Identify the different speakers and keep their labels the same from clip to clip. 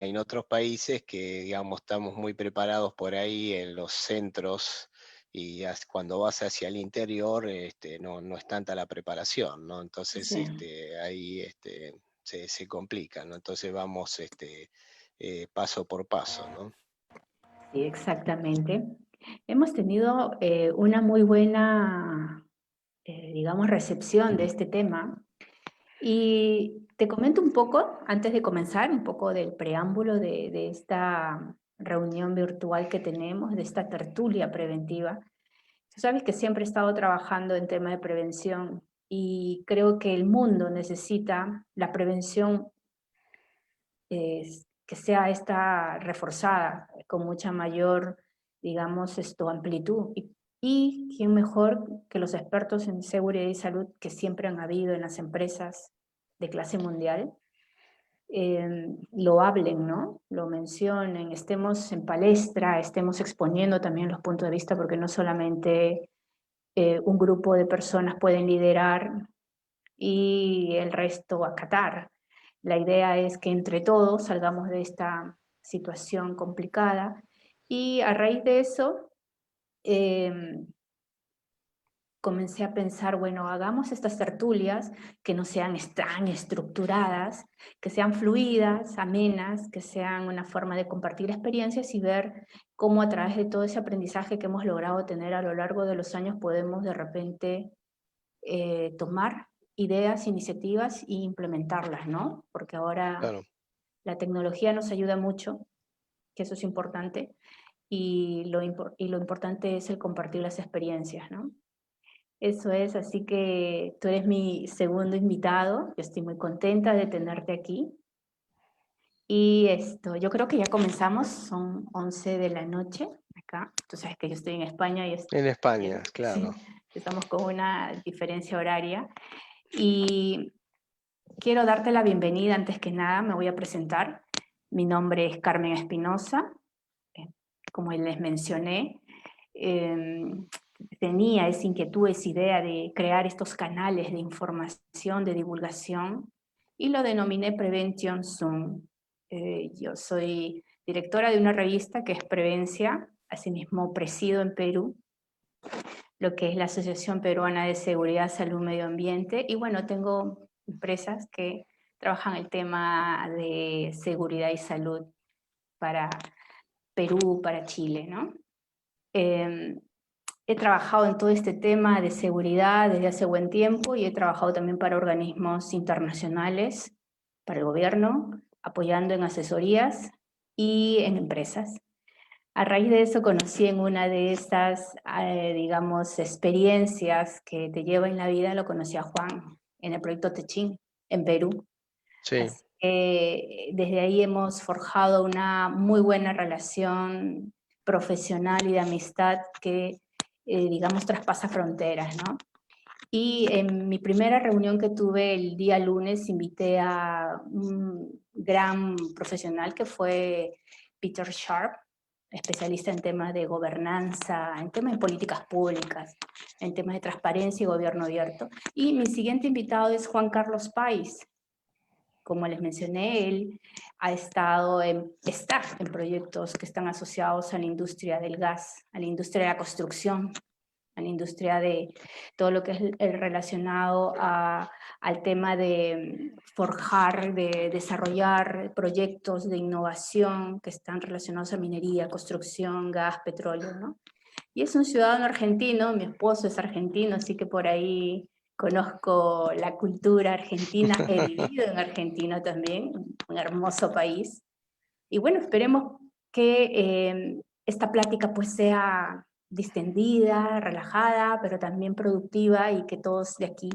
Speaker 1: en otros países que, digamos, estamos muy preparados por ahí en los centros y cuando vas hacia el interior no es tanta la preparación, ¿no? Entonces
Speaker 2: Sí,
Speaker 1: ahí se complica, ¿no? Entonces vamos paso por paso, ¿no?
Speaker 2: sí, exactamente. Hemos tenido una muy buena, digamos, recepción de este tema. Y te comento un poco, antes de comenzar, un poco del preámbulo de esta reunión virtual que tenemos, de esta tertulia preventiva. Tú sabes que siempre he estado trabajando en tema de prevención y creo que el mundo necesita la prevención que sea esta reforzada con mucha mayor, digamos, amplitud. Y quién mejor que los expertos en seguridad y salud que siempre han habido en las empresas de clase mundial, lo hablen, ¿no? Lo mencionen, estemos en palestra, estemos exponiendo también los puntos de vista, porque no solamente un grupo de personas pueden liderar y el resto acatar. La idea es que entre todos salgamos de esta situación complicada y a raíz de eso eh, comencé a pensar, bueno, hagamos estas tertulias que no sean tan estructuradas, que sean fluidas, amenas, que sean una forma de compartir experiencias y ver cómo a través de todo ese aprendizaje que hemos logrado tener a lo largo de los años podemos de repente tomar ideas, iniciativas e implementarlas, ¿no? Porque ahora
Speaker 1: Claro.
Speaker 2: la tecnología nos ayuda mucho, que eso es importante, y y lo importante es el compartir las experiencias, ¿no? Eso es, así que tú eres mi segundo invitado, yo estoy muy contenta de tenerte aquí. Y yo creo que ya comenzamos, son 11 de la noche acá. Tú sabes que yo estoy en España y
Speaker 1: En España,
Speaker 2: sí,
Speaker 1: claro.
Speaker 2: estamos con una diferencia horaria. Y quiero darte la bienvenida antes que nada, me voy a presentar. Mi nombre es Carmen Espinosa, eh, como les mencioné, eh, tenía esa inquietud, esa idea de crear estos canales de información, de divulgación, y lo denominé Prevention Zoom. Yo soy directora de una revista que es Prevencia, asimismo presido en Perú lo que es la Asociación Peruana de Seguridad, Salud, Medio Ambiente, y bueno, tengo empresas que trabajan el tema de seguridad y salud para Perú, para Chile, ¿no? Eh, He trabajado en todo este tema de seguridad desde hace buen tiempo y he trabajado también para organismos internacionales, para el gobierno, apoyando en asesorías y en empresas. A raíz de eso conocí en una de estas, digamos, experiencias que te lleva en la vida, lo conocí a Juan en el proyecto Techín, en Perú.
Speaker 1: Sí.
Speaker 2: Así que desde ahí hemos forjado una muy buena relación profesional y de amistad que, digamos, traspasa fronteras, ¿no? Y en mi primera reunión que tuve el día lunes, invité a un gran profesional que fue Peter Sharp, especialista en temas de gobernanza, en temas de políticas públicas, en temas de transparencia y gobierno abierto. Y mi siguiente invitado es Juan Carlos Páez. Como les mencioné, él está en proyectos que están asociados a la industria del gas, a la industria de la construcción, a la industria de todo lo que es el relacionado al tema de forjar, de desarrollar proyectos de innovación que están relacionados a minería, construcción, gas, petróleo, ¿no? Y es un ciudadano argentino, mi esposo es argentino, así que por ahí conozco la cultura argentina, he vivido en Argentina también, un hermoso país. Y bueno, esperemos que esta plática pues sea distendida, relajada, pero también productiva y que todos de aquí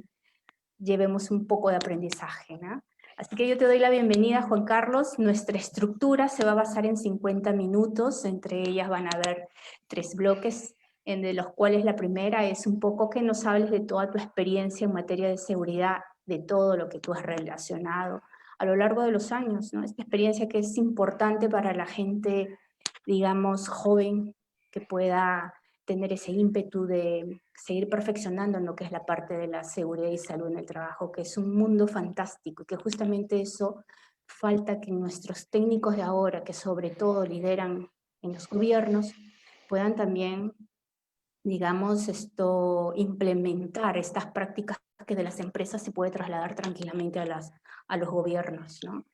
Speaker 2: llevemos un poco de aprendizaje, ¿no? Así que yo te doy la bienvenida, Juan Carlos. Nuestra estructura se va a basar en 50 minutos, entre ellas van a haber 3 bloques, de los cuales la primera es un poco que nos hables de toda tu experiencia en materia de seguridad, de todo lo que tú has relacionado a lo largo de los años, ¿no? Esta experiencia que es importante para la gente, digamos, joven, que pueda tener ese ímpetu de seguir perfeccionando en lo que es la parte de la seguridad y salud en el trabajo, que es un mundo fantástico y que justamente eso falta que nuestros técnicos de ahora, que sobre todo lideran en los gobiernos, puedan también, digamos, implementar estas prácticas que de las empresas se puede trasladar tranquilamente a los gobiernos, ¿no?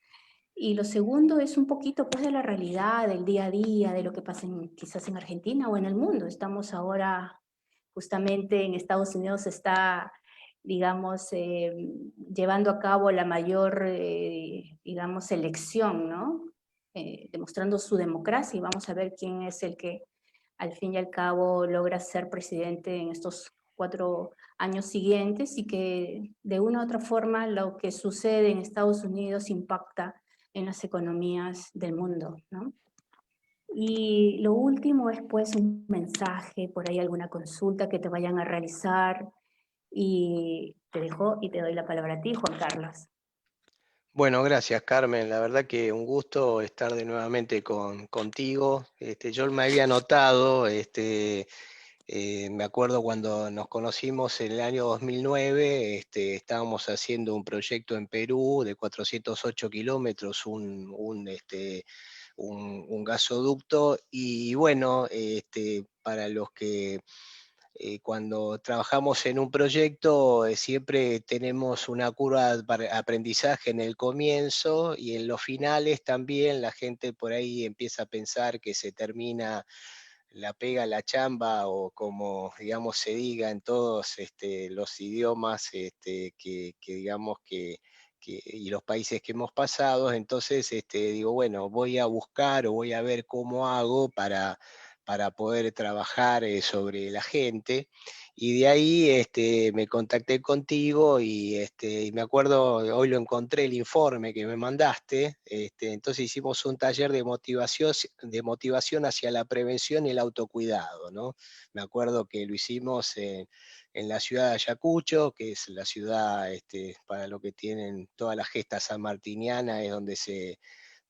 Speaker 2: Y lo segundo es un poquito pues de la realidad, del día a día, de lo que pasa quizás en Argentina o en el mundo. Estamos ahora, justamente en Estados Unidos está, digamos, llevando a cabo la mayor, digamos, elección, ¿no? Demostrando su democracia y vamos a ver quién es el que al fin y al cabo logra ser presidente en estos 4 años siguientes y que de una u otra forma lo que sucede en Estados Unidos impacta en las economías del mundo, ¿no? Y lo último es pues un mensaje, por ahí alguna consulta que te vayan a realizar y te dejo y te doy la palabra a ti, Juan Carlos.
Speaker 1: Bueno, gracias Carmen, la verdad que un gusto estar de nuevamente contigo. Yo me había notado, me acuerdo cuando nos conocimos en el año 2009, estábamos haciendo un proyecto en Perú de 408 kilómetros, un gasoducto, y bueno, para los que cuando trabajamos en un proyecto siempre tenemos una curva de aprendizaje en el comienzo y en los finales también la gente por ahí empieza a pensar que se termina la pega, la chamba o como digamos se diga en todos los idiomas que digamos y los países que hemos pasado, entonces digo, bueno, voy a buscar o voy a ver cómo hago para poder trabajar sobre la gente. Y de ahí me contacté contigo y me acuerdo, hoy lo encontré el informe que me mandaste, entonces hicimos un taller de motivación hacia la prevención y el autocuidado, ¿no? Me acuerdo que lo hicimos en la ciudad de Ayacucho, que es la ciudad, para lo que tienen toda la gesta sanmartiniana, es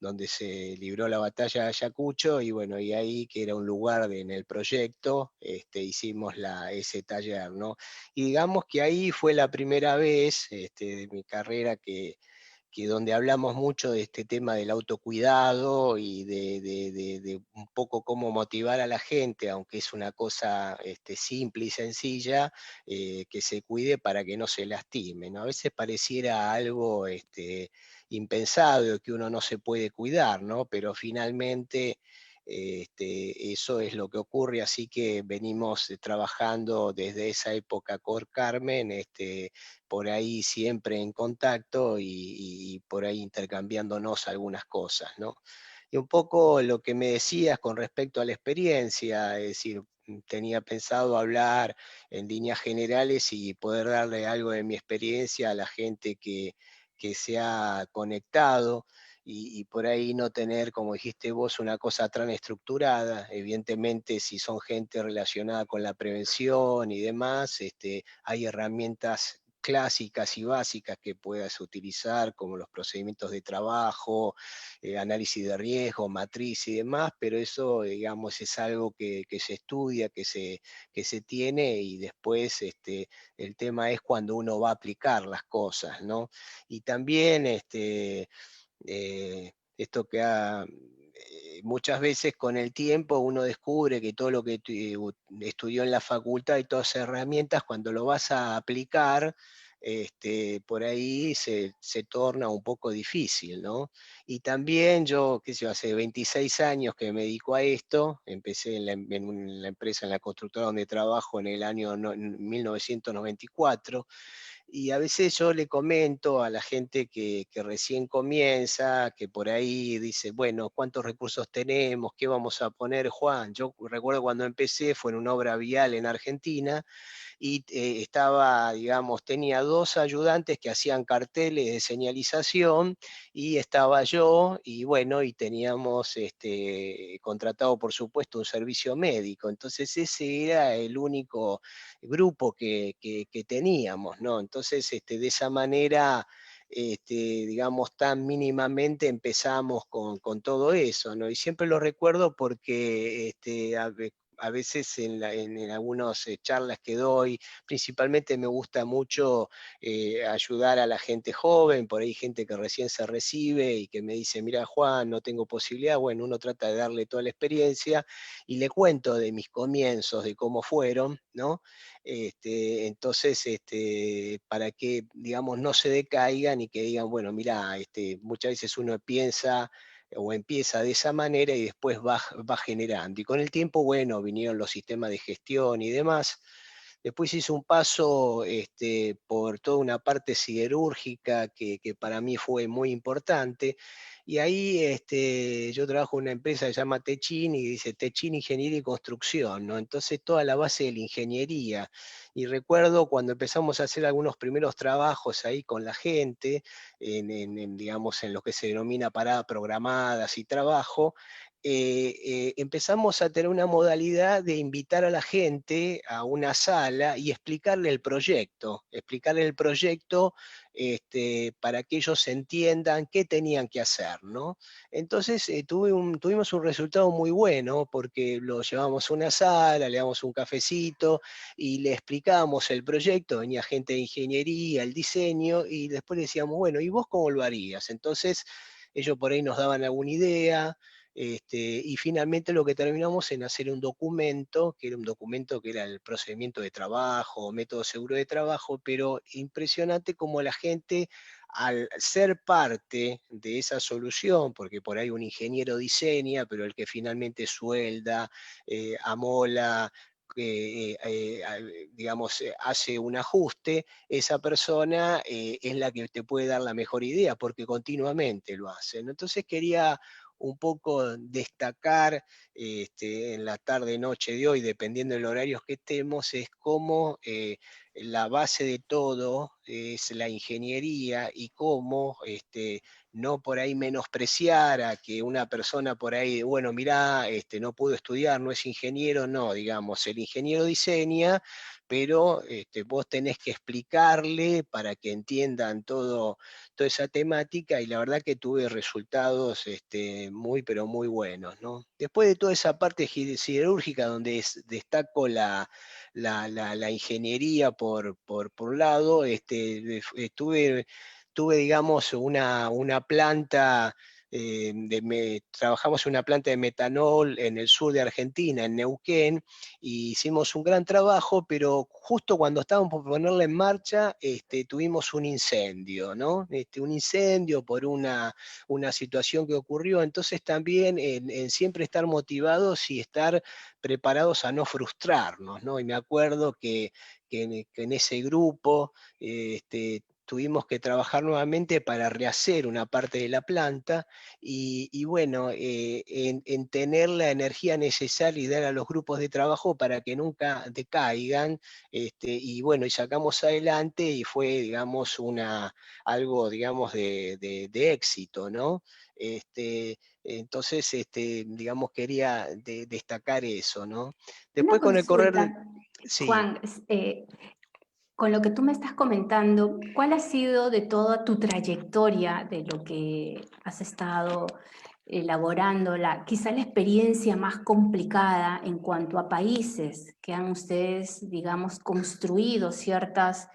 Speaker 1: donde se libró la batalla de Ayacucho, y bueno, y ahí que era un lugar en el proyecto, hicimos ese taller, ¿no? Y digamos que ahí fue la primera vez de mi carrera que donde hablamos mucho de este tema del autocuidado y de un poco cómo motivar a la gente, aunque es una cosa simple y sencilla, que se cuide para que no se lastime, ¿no? A veces pareciera algo impensado, que uno no se puede cuidar, ¿no? Pero finalmente eso es lo que ocurre, así que venimos trabajando desde esa época con Carmen, por ahí siempre en contacto y por ahí intercambiándonos algunas cosas, ¿no? Y un poco lo que me decías con respecto a la experiencia, es decir, tenía pensado hablar en líneas generales y poder darle algo de mi experiencia a la gente que se ha conectado y por ahí no tener, como dijiste vos, una cosa tan estructurada. Evidentemente, si son gente relacionada con la prevención y demás, hay herramientas clásicas y básicas que puedas utilizar, como los procedimientos de trabajo, análisis de riesgo, matriz y demás, pero eso, digamos, es algo que se estudia, que se tiene, y después el tema es cuando uno va a aplicar las cosas, ¿no? Y también esto muchas veces con el tiempo uno descubre que todo lo que estudió en la facultad y todas esas herramientas, cuando lo vas a aplicar, por ahí se torna un poco difícil, ¿no? Y también yo, qué sé yo, hace 26 años que me dedico a esto, empecé en la empresa, en la constructora donde trabajo en el año 1994, y a veces yo le comento a la gente que recién comienza, que por ahí dice, bueno, ¿cuántos recursos tenemos? ¿Qué vamos a poner, Juan? Yo recuerdo cuando empecé, fue en una obra vial en Argentina, y estaba, digamos, tenía dos ayudantes que hacían carteles de señalización, y estaba yo, y bueno, y teníamos contratado, por supuesto, un servicio médico. Entonces ese era el único grupo que teníamos, ¿no? Entonces, de esa manera, digamos, tan mínimamente empezamos con todo eso, ¿no? Y siempre lo recuerdo porque a veces en algunas charlas que doy, principalmente me gusta mucho ayudar a la gente joven, por ahí gente que recién se recibe y que me dice, mira Juan, no tengo posibilidad, bueno, uno trata de darle toda la experiencia y le cuento de mis comienzos, de cómo fueron, ¿no? Entonces, para que, digamos, no se decaigan y que digan, bueno, mira, muchas veces uno piensa o empieza de esa manera y después va generando. Y con el tiempo, bueno, vinieron los sistemas de gestión y demás. Después hice un paso por toda una parte siderúrgica que para mí fue muy importante. Y ahí yo trabajo en una empresa que se llama Techin y dice Techin Ingeniería y Construcción, ¿no? Entonces toda la base de la ingeniería. Y recuerdo cuando empezamos a hacer algunos primeros trabajos ahí con la gente, digamos, en lo que se denomina parada programadas y trabajo, empezamos a tener una modalidad de invitar a la gente a una sala y explicarle el proyecto para que ellos entiendan qué tenían que hacer, ¿no? Entonces tuvimos un resultado muy bueno porque lo llevamos a una sala, le damos un cafecito y le explicábamos el proyecto, venía gente de ingeniería, el diseño, y después le decíamos, bueno, ¿y vos cómo lo harías? Entonces ellos por ahí nos daban alguna idea, y finalmente lo que terminamos en hacer un documento, que era un documento que era el procedimiento de trabajo, método seguro de trabajo, pero impresionante como la gente, al ser parte de esa solución, porque por ahí un ingeniero diseña, pero el que finalmente suelda, amola, digamos, hace un ajuste, esa persona es la que te puede dar la mejor idea, porque continuamente lo hacen. Entonces quería un poco destacar en la tarde-noche de hoy, dependiendo del horario que estemos, es cómo la base de todo es la ingeniería y cómo no por ahí menospreciar a que una persona por ahí, bueno, mirá, no pudo estudiar, no es ingeniero, no, digamos, el ingeniero diseña, pero vos tenés que explicarle para que entiendan toda esa temática y la verdad que tuve resultados muy, pero muy buenos, ¿no? Después de toda esa parte siderúrgica donde destaco la ingeniería por un lado, tuve, digamos, una planta, trabajamos en una planta de metanol en el sur de Argentina, en Neuquén, y hicimos un gran trabajo, pero justo cuando estábamos por ponerla en marcha, tuvimos un incendio, ¿no? Un incendio por una situación que ocurrió, entonces también en siempre estar motivados y estar preparados a no frustrarnos, ¿no? Y me acuerdo que en ese grupo tuvimos que trabajar nuevamente para rehacer una parte de la planta y bueno, en tener la energía necesaria y dar a los grupos de trabajo para que nunca decaigan, y bueno, y sacamos adelante y fue, digamos, algo, digamos, de éxito, ¿no? Entonces, digamos, quería destacar eso, ¿no?
Speaker 2: Una
Speaker 1: Después con el correr
Speaker 2: consulta,
Speaker 1: sí.
Speaker 2: Juan, con lo que tú me estás comentando, ¿cuál ha sido de toda tu trayectoria, de lo que has estado elaborando, quizá la experiencia más complicada en cuanto a países que han ustedes, digamos, construido ciertas,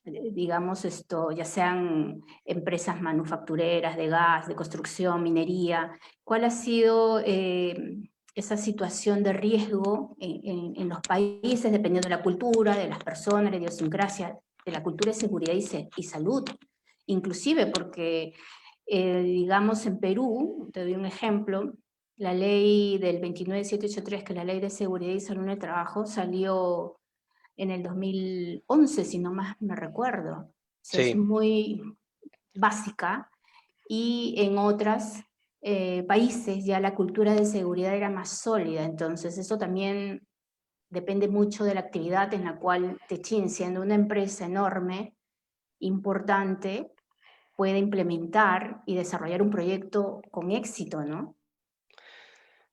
Speaker 2: digamos, ya sean empresas manufactureras de gas, de construcción, minería? ¿Cuál ha sido esa situación de riesgo en los países, dependiendo de la cultura, de las personas, de la idiosincrasia, de la cultura de seguridad y salud? Inclusive porque, digamos, en Perú, te doy un ejemplo, la ley del 29783, que es la ley de seguridad y salud en el trabajo, salió en el 2011, si no más me recuerdo. O sea, es
Speaker 1: Sí.
Speaker 2: muy básica, y en otros países ya la cultura de seguridad era más sólida, entonces eso también depende mucho de la actividad en la cual Techin, siendo una empresa enorme, importante, puede implementar y desarrollar un proyecto con éxito, ¿no?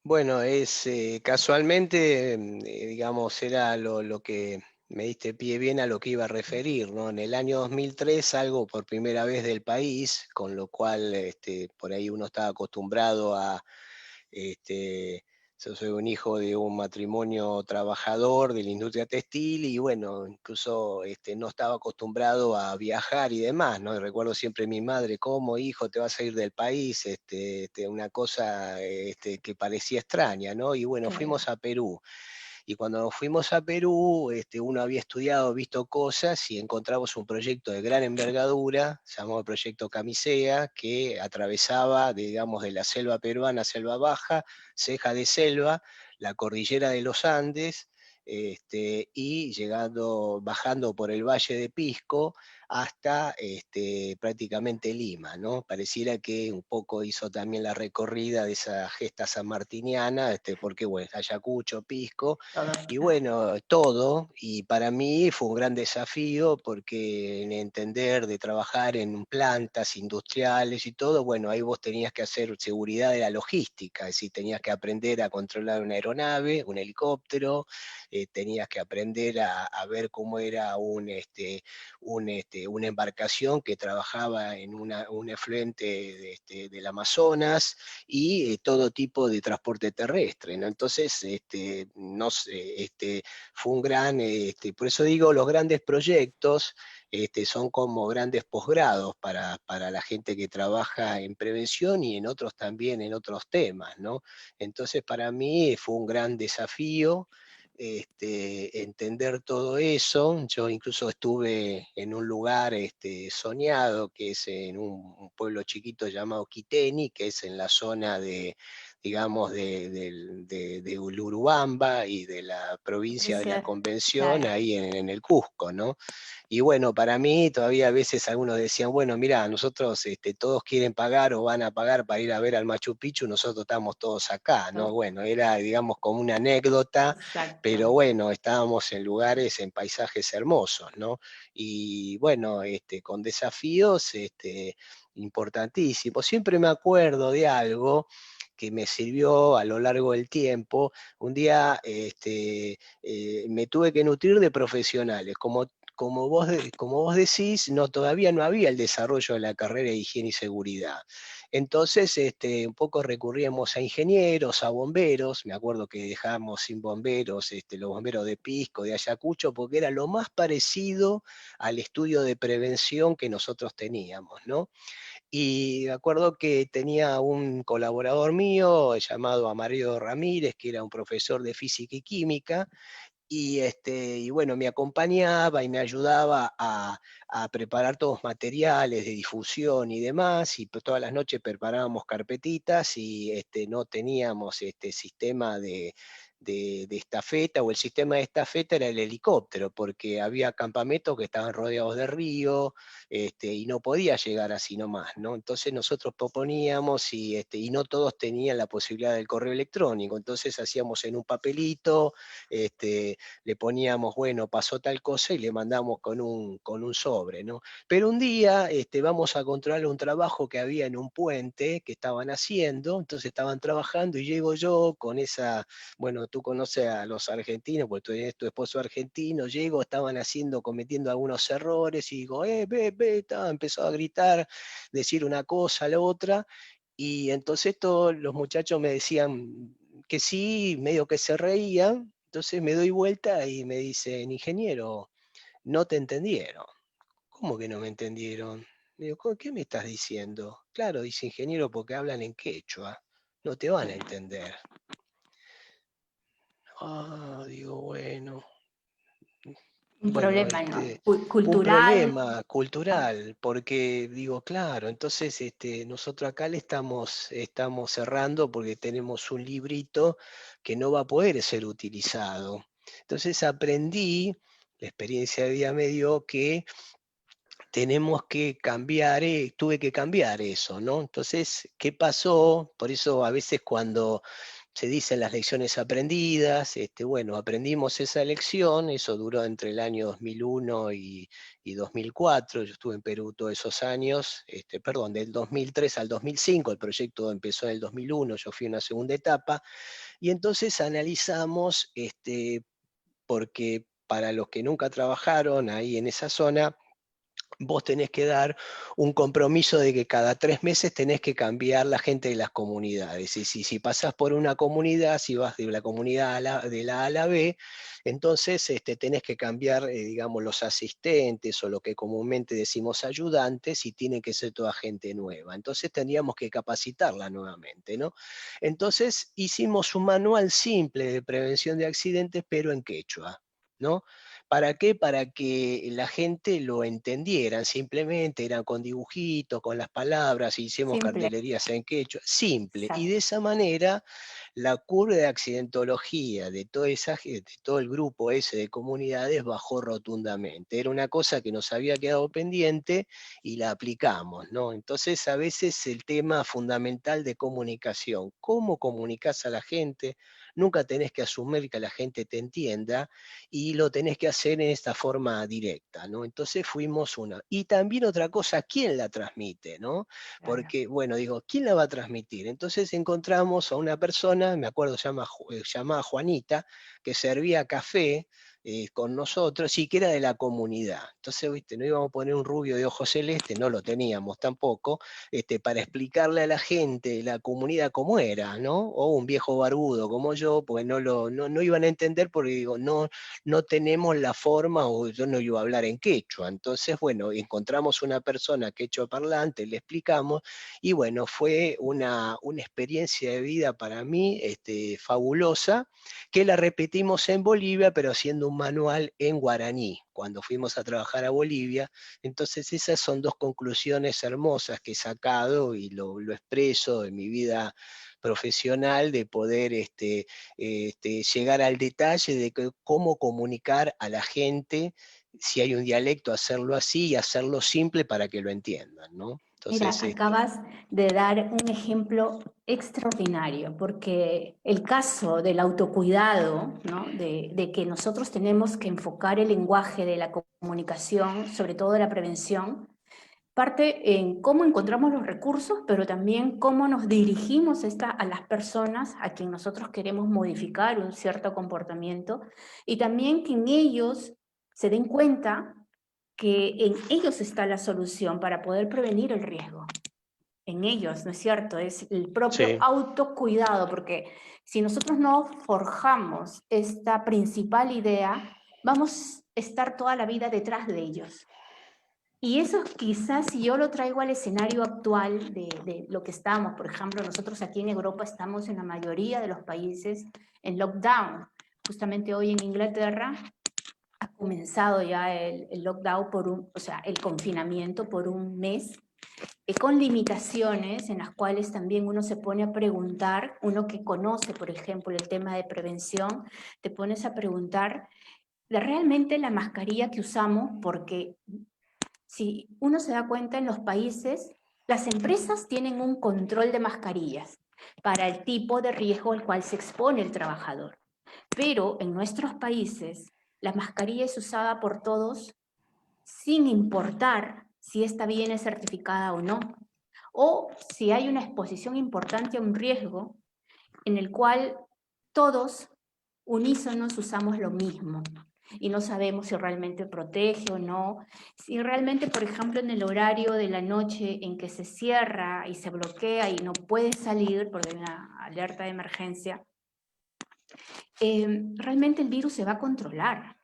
Speaker 1: Bueno, casualmente, digamos, era lo que me diste pie bien a lo que iba a referir, ¿no? En el año 2003 salgo por primera vez del país, con lo cual por ahí uno estaba acostumbrado a este, Yo soy un hijo de un matrimonio trabajador de la industria textil y bueno, incluso no estaba acostumbrado a viajar y demás, ¿no? Y recuerdo siempre a mi madre, ¿cómo hijo te vas a ir del país? Una cosa que parecía extraña, ¿no? Y bueno,
Speaker 2: Claro.
Speaker 1: fuimos a Perú. Y cuando nos fuimos a Perú, uno había estudiado, visto cosas y encontramos un proyecto de gran envergadura, llamado Proyecto Camisea, que atravesaba, digamos, de la selva peruana, selva baja, ceja de selva, la cordillera de los Andes, y llegando, bajando por el Valle de Pisco hasta prácticamente Lima, ¿no? Pareciera que un poco hizo también la recorrida de esa gesta sanmartiniana, porque bueno, Ayacucho, Pisco,
Speaker 2: Todo,
Speaker 1: y
Speaker 2: claro.
Speaker 1: bueno, todo, y para mí fue un gran desafío porque en entender de trabajar en plantas industriales y todo, bueno, ahí vos tenías que hacer seguridad de la logística, es decir, tenías que aprender a controlar una aeronave, un helicóptero, tenías que aprender a ver cómo era una embarcación que trabajaba en un efluente del Amazonas y todo tipo de transporte terrestre, ¿no? Entonces, no sé, fue un gran, por eso digo, los grandes proyectos son como grandes posgrados para la gente que trabaja en prevención y en otros también, en otros temas, ¿no? Entonces, para mí fue un gran desafío entender todo eso. Yo incluso estuve en un lugar soñado, que es en un pueblo chiquito llamado Quiteni, que es en la zona de, digamos, de Urubamba y de la provincia de la
Speaker 2: Provincia,
Speaker 1: Convención,
Speaker 2: claro.
Speaker 1: ahí en el Cusco, ¿no? Y bueno, para mí todavía a veces algunos decían, bueno, mira, nosotros todos quieren pagar o van a pagar para ir a ver al Machu Picchu, nosotros estamos todos acá, ¿no?
Speaker 2: Todo,
Speaker 1: Bueno, era, digamos, como una anécdota, pero
Speaker 2: exacto.
Speaker 1: bueno, estábamos en lugares, en paisajes hermosos, ¿no? Y bueno, con desafíos importantísimos. Siempre me acuerdo de algo que me sirvió a lo largo del tiempo. Un día me tuve que nutrir de profesionales, como vos decís, no, todavía no había el desarrollo de la carrera de higiene y seguridad. Entonces, un poco recurríamos a ingenieros, a bomberos. Me acuerdo que dejamos sin bomberos, los bomberos de Pisco, de Ayacucho, porque era lo más parecido al estudio de prevención que nosotros teníamos, ¿no? Y me acuerdo que tenía un colaborador mío llamado Amario Ramírez, que era un profesor de física y química, y bueno, me acompañaba y me ayudaba a preparar todos los materiales de difusión y demás, y pues todas las noches preparábamos carpetitas y no teníamos sistema de estafeta, o el sistema de estafeta era el helicóptero, porque había campamentos que estaban rodeados de río, y no podía llegar así nomás, ¿no? Entonces nosotros proponíamos y no todos tenían la posibilidad del correo electrónico, entonces hacíamos en un papelito, le poníamos, bueno, pasó tal cosa y le mandamos con un sobre, ¿no? Pero un día vamos a controlar un trabajo que había en un puente que estaban haciendo, entonces estaban trabajando y llego yo con esa, bueno, tú conoces a los argentinos, porque tú eres tu esposo argentino, llego, estaban haciendo, cometiendo algunos errores y digo, ve, ve, empezó a gritar, decir una cosa a la otra, y entonces todos los muchachos me decían que sí, medio que se reían, entonces me doy vuelta y me dicen, ingeniero, no te entendieron. ¿Cómo que no me entendieron? Digo, ¿qué me estás diciendo? Claro, dice ingeniero, porque hablan en quechua, no te van a entender. Ah, digo, bueno,
Speaker 2: Un
Speaker 1: bueno,
Speaker 2: problema, ¿no?
Speaker 1: un
Speaker 2: Cultural.
Speaker 1: problema cultural, porque digo, claro, entonces nosotros acá le estamos cerrando porque tenemos un librito que no va a poder ser utilizado. Entonces aprendí, la experiencia de vida me dio que tenemos que cambiar, tuve que cambiar eso, ¿no? Entonces, ¿qué pasó? Por eso a veces cuando se dicen las lecciones aprendidas, bueno, aprendimos esa lección, eso duró entre el año 2001 y 2004, yo estuve en Perú todos esos años, perdón, del 2003 al 2005, el proyecto empezó en el 2001, yo fui en una segunda etapa, y entonces analizamos, porque para los que nunca trabajaron ahí en esa zona, vos tenés que dar un compromiso de que cada 3 meses tenés que cambiar la gente de las comunidades. Y si pasás por una comunidad, si vas de la comunidad de la A a la B, entonces tenés que cambiar, digamos, los asistentes o lo que comúnmente decimos ayudantes, y tiene que ser toda gente nueva. Entonces tendríamos que capacitarla nuevamente, ¿no? Entonces hicimos un manual simple de prevención de accidentes, pero en quechua, ¿no? ¿Para qué? Para que la gente lo entendiera, simplemente eran con dibujitos, con las palabras, hicimos
Speaker 2: Simple,
Speaker 1: cartelerías en quechua, simple, y
Speaker 2: exacto.
Speaker 1: de esa manera la curva de accidentología de toda esa gente, de todo el grupo ese de comunidades bajó rotundamente. Era una cosa que nos había quedado pendiente y la aplicamos, ¿no? Entonces a veces el tema fundamental de comunicación, cómo comunicas a la gente, nunca tenés que asumir que la gente te entienda, y lo tenés que hacer en esta forma directa, ¿no? Entonces fuimos una. Y también otra cosa, ¿quién la transmite, no?
Speaker 2: Claro.
Speaker 1: Porque, bueno, digo, ¿quién la va a transmitir? Entonces encontramos a una persona, me acuerdo, llamada Juanita, que servía café con nosotros y que era de la comunidad. Entonces, viste, no íbamos a poner un rubio de ojos celestes, no lo teníamos tampoco, para explicarle a la gente de la comunidad cómo era, ¿no? O un viejo barbudo como yo, pues no iban a entender, porque digo, no tenemos la forma, o yo no iba a hablar en quechua. Entonces, bueno, encontramos una persona quechua parlante, le explicamos, y bueno, fue una experiencia de vida para mí fabulosa, que la repetimos en Bolivia, pero haciendo un manual en guaraní, cuando fuimos a trabajar a Bolivia. Entonces, esas son dos conclusiones hermosas que he sacado y lo expreso en mi vida profesional, de poder llegar al detalle de cómo comunicar a la gente, si hay un dialecto, hacerlo así y hacerlo simple para que lo entiendan, ¿no?
Speaker 2: Mira,
Speaker 1: Entonces,
Speaker 2: acabas de dar un ejemplo extraordinario, porque el caso del autocuidado, ¿no? De que nosotros tenemos que enfocar el lenguaje de la comunicación, sobre todo de la prevención, parte en cómo encontramos los recursos, pero también cómo nos dirigimos a las personas a quien nosotros queremos modificar un cierto comportamiento, y también que en ellos se den cuenta que en ellos está la solución para poder prevenir el riesgo. En ellos, ¿no es cierto? Es el propio
Speaker 1: sí.
Speaker 2: autocuidado, porque si nosotros no forjamos esta principal idea, vamos a estar toda la vida detrás de ellos. Y eso quizás, si yo lo traigo al escenario actual de lo que estamos, por ejemplo, nosotros aquí en Europa estamos en la mayoría de los países en lockdown. Justamente hoy en Inglaterra ha comenzado ya el lockdown, o sea, el confinamiento por un mes, con limitaciones en las cuales también uno se pone a preguntar, uno que conoce, por ejemplo, el tema de prevención, te pones a preguntar de realmente la mascarilla que usamos, porque si uno se da cuenta en los países, las empresas tienen un control de mascarillas para el tipo de riesgo al cual se expone el trabajador. Pero en nuestros países, la mascarilla es usada por todos sin importar si esta viene certificada o no, o si hay una exposición importante a un riesgo en el cual todos unísonos usamos lo mismo y no sabemos si realmente protege o no, si realmente, por ejemplo, en el horario de la noche en que se cierra y se bloquea y no puede salir porque hay una alerta de emergencia, realmente el virus se va a controlar.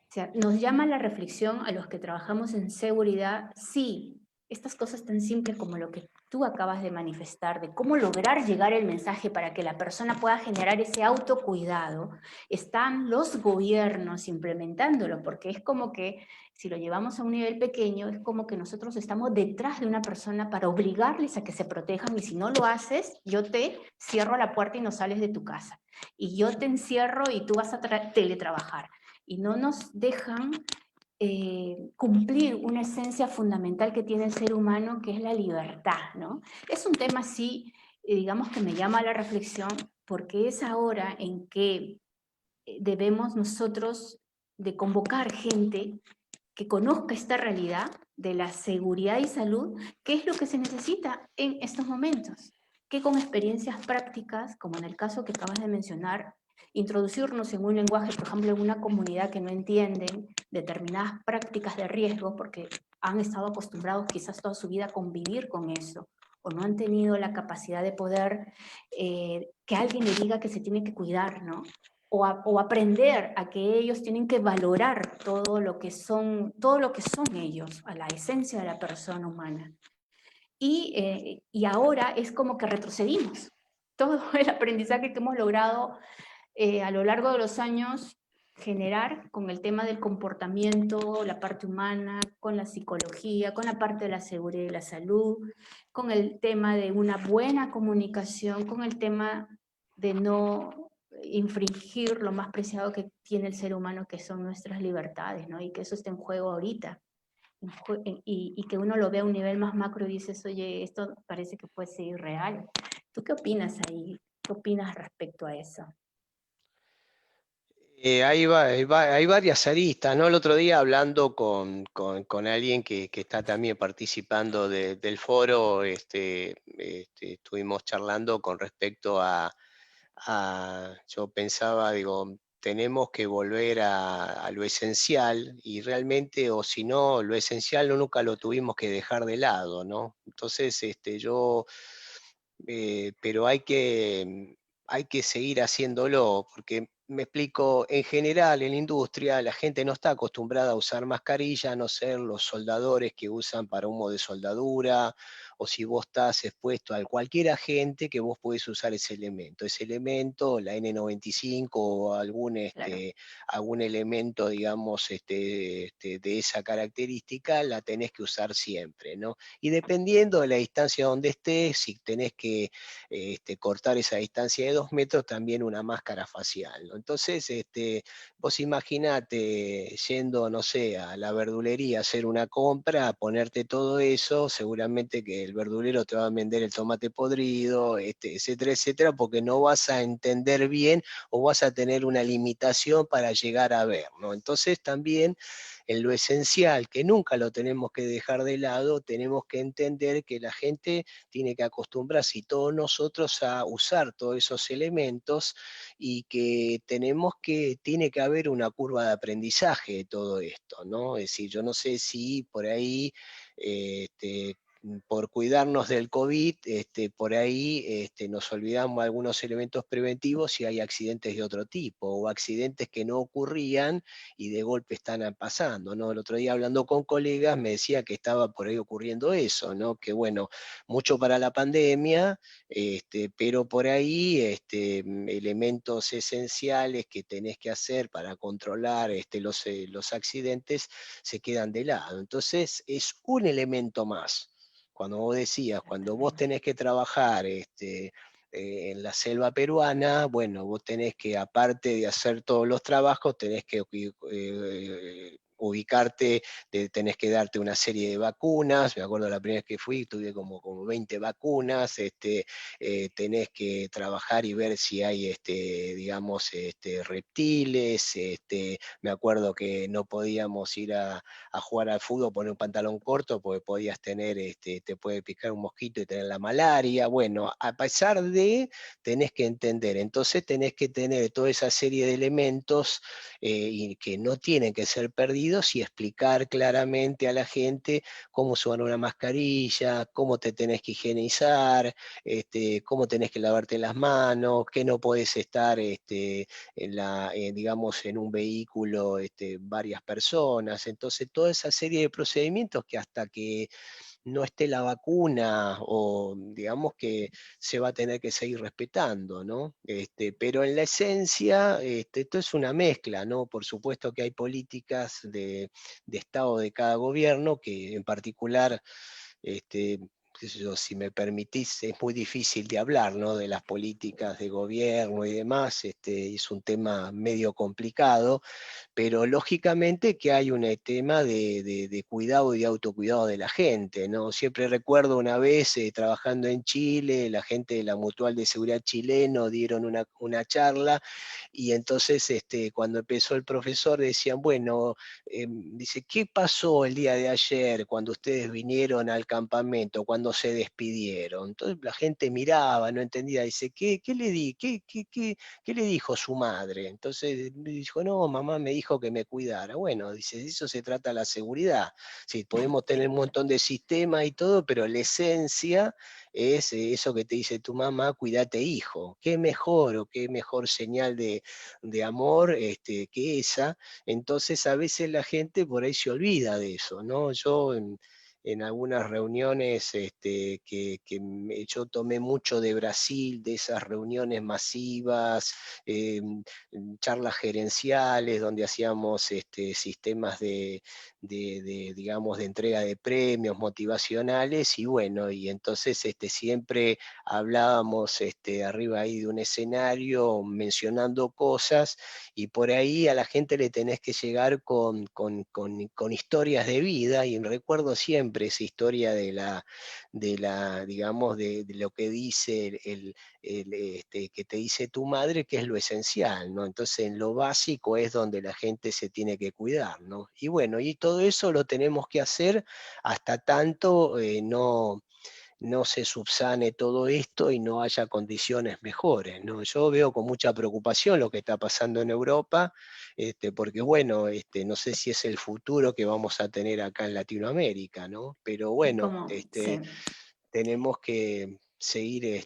Speaker 2: O sea, nos llama la reflexión a los que trabajamos en seguridad, sí, estas cosas tan simples como lo que tú acabas de manifestar, de cómo lograr llegar el mensaje para que la persona pueda generar ese autocuidado, están los gobiernos implementándolo, porque es como que, si lo llevamos a un nivel pequeño, es como que nosotros estamos detrás de una persona para obligarles a que se protejan, y si no lo haces, yo te cierro la puerta y no sales de tu casa, y yo te encierro y tú vas a teletrabajar, y no nos dejan cumplir una esencia fundamental que tiene el ser humano, que es la libertad, ¿no? Es un tema, sí, digamos, que me llama a la reflexión, porque es ahora en que debemos nosotros de convocar gente que conozca esta realidad de la seguridad y salud, que es lo que se necesita en estos momentos, que con experiencias prácticas, como en el caso que acabas de mencionar, introducirnos en un lenguaje, por ejemplo, en una comunidad que no entienden determinadas prácticas de riesgo, porque han estado acostumbrados quizás toda su vida a convivir con eso, o no han tenido la capacidad de poder que alguien le diga que se tiene que cuidar, ¿no? O aprender a que ellos tienen que valorar todo lo que son ellos, a la esencia de la persona humana. Y ahora es como que retrocedimos. Todo el aprendizaje que hemos logrado a lo largo de los años generar con el tema del comportamiento, la parte humana, con la psicología, con la parte de la seguridad y la salud, con el tema de una buena comunicación, con el tema de no infringir lo más preciado que tiene el ser humano, que son nuestras libertades, ¿no? Y que eso está en juego ahorita. Y que uno lo ve a un nivel más macro y dices, oye, esto parece que puede ser irreal. ¿Tú qué opinas ahí? ¿Qué opinas respecto a eso?
Speaker 1: Hay varias aristas, ¿no? El otro día hablando con alguien que está también participando del foro, estuvimos charlando con respecto yo pensaba, digo, tenemos que volver a lo esencial y realmente, o si no, lo esencial nunca lo tuvimos que dejar de lado, ¿no? Entonces, pero hay que seguir haciéndolo, porque me explico, en general en la industria la gente no está acostumbrada a usar mascarilla, a no ser los soldadores que usan para humo de soldadura, o si vos estás expuesto a cualquier agente que vos podés usar ese elemento, la N95 o
Speaker 2: Claro.
Speaker 1: algún elemento, digamos, de esa característica, la tenés que usar siempre, ¿no? Y dependiendo de la distancia donde estés, si tenés que cortar esa distancia de 2 metros, también una máscara facial, ¿no? Entonces, vos imaginate yendo, no sé, a la verdulería a hacer una compra, ponerte todo eso, seguramente que el verdulero te va a vender el tomate podrido, etcétera, etcétera, porque no vas a entender bien o vas a tener una limitación para llegar a ver, ¿no? Entonces también en lo esencial, que nunca lo tenemos que dejar de lado, tenemos que entender que la gente tiene que acostumbrarse y todos nosotros a usar todos esos elementos y que tiene que haber una curva de aprendizaje de todo esto, ¿no? Es decir, yo no sé si por ahí, por cuidarnos del COVID, por ahí nos olvidamos algunos elementos preventivos y hay accidentes de otro tipo o accidentes que no ocurrían y de golpe están pasando, ¿no? El otro día hablando con colegas me decía que estaba por ahí ocurriendo eso, ¿no? Que bueno, mucho para la pandemia, pero por ahí elementos esenciales que tenés que hacer para controlar los accidentes se quedan de lado. Entonces es un elemento más. Cuando vos decías, cuando vos
Speaker 2: Exactamente.
Speaker 1: tenés que trabajar en la selva peruana, bueno, vos tenés que, aparte de hacer todos los trabajos, tenés que ubicarte, tenés que darte una serie de vacunas. Me acuerdo la primera vez que fui, tuve como 20 vacunas. Tenés que trabajar y ver si hay, digamos, reptiles. Me acuerdo que no podíamos ir a jugar al fútbol, poner un pantalón corto, porque podías tener, te puede picar un mosquito y tener la malaria. Bueno, a pesar de, tenés que entender, entonces tenés que tener toda esa serie de elementos y que no tienen que ser perdidos y explicar claramente a la gente cómo usar una mascarilla, cómo te tenés que higienizar, cómo tenés que lavarte las manos, que no podés estar digamos, en un vehículo varias personas. Entonces, toda esa serie de procedimientos que hasta que no esté la vacuna o digamos que se va a tener que seguir respetando, ¿no? Pero en la esencia, esto es una mezcla, ¿no? Por supuesto que hay políticas de Estado de cada gobierno que en particular, qué sé yo, si me permitís, es muy difícil de hablar, ¿no? De las políticas de gobierno y demás, es un tema medio complicado, pero lógicamente que hay un tema de cuidado y de autocuidado de la gente, ¿no? Siempre recuerdo una vez trabajando en Chile, la gente de la Mutual de Seguridad chileno dieron una charla y entonces cuando empezó el profesor decían, bueno, dice, ¿qué pasó el día de ayer cuando ustedes vinieron al campamento? Cuando cuando se despidieron. Entonces la gente miraba, no entendía, dice, ¿qué le di? ¿Qué le dijo su madre? Entonces me dijo, no, mamá me dijo que me cuidara. Bueno, dice, de eso se trata la seguridad. Sí, podemos tener un montón de sistemas y todo, pero la esencia es eso que te dice tu mamá, cuídate hijo. ¿Qué mejor o qué mejor señal de amor que esa? Entonces a veces la gente por ahí se olvida de eso, ¿no? Yo en algunas reuniones yo tomé mucho de Brasil, de esas reuniones masivas, charlas gerenciales donde hacíamos sistemas digamos, de entrega de premios motivacionales, y bueno, y entonces siempre hablábamos arriba ahí de un escenario mencionando cosas, y por ahí a la gente le tenés que llegar con historias de vida, y recuerdo siempre esa historia digamos, de lo que dice que te dice tu madre, que es lo esencial, ¿no? Entonces en lo básico es donde la gente se tiene que cuidar, ¿no? Y bueno, y todo eso lo tenemos que hacer hasta tanto no se subsane todo esto y no haya condiciones mejores, ¿no? Yo veo con mucha preocupación lo que está pasando en Europa, porque bueno, no sé si es el futuro que vamos a tener acá en Latinoamérica, ¿no? Pero
Speaker 2: Y
Speaker 1: bueno,
Speaker 2: como, sí.
Speaker 1: tenemos que seguir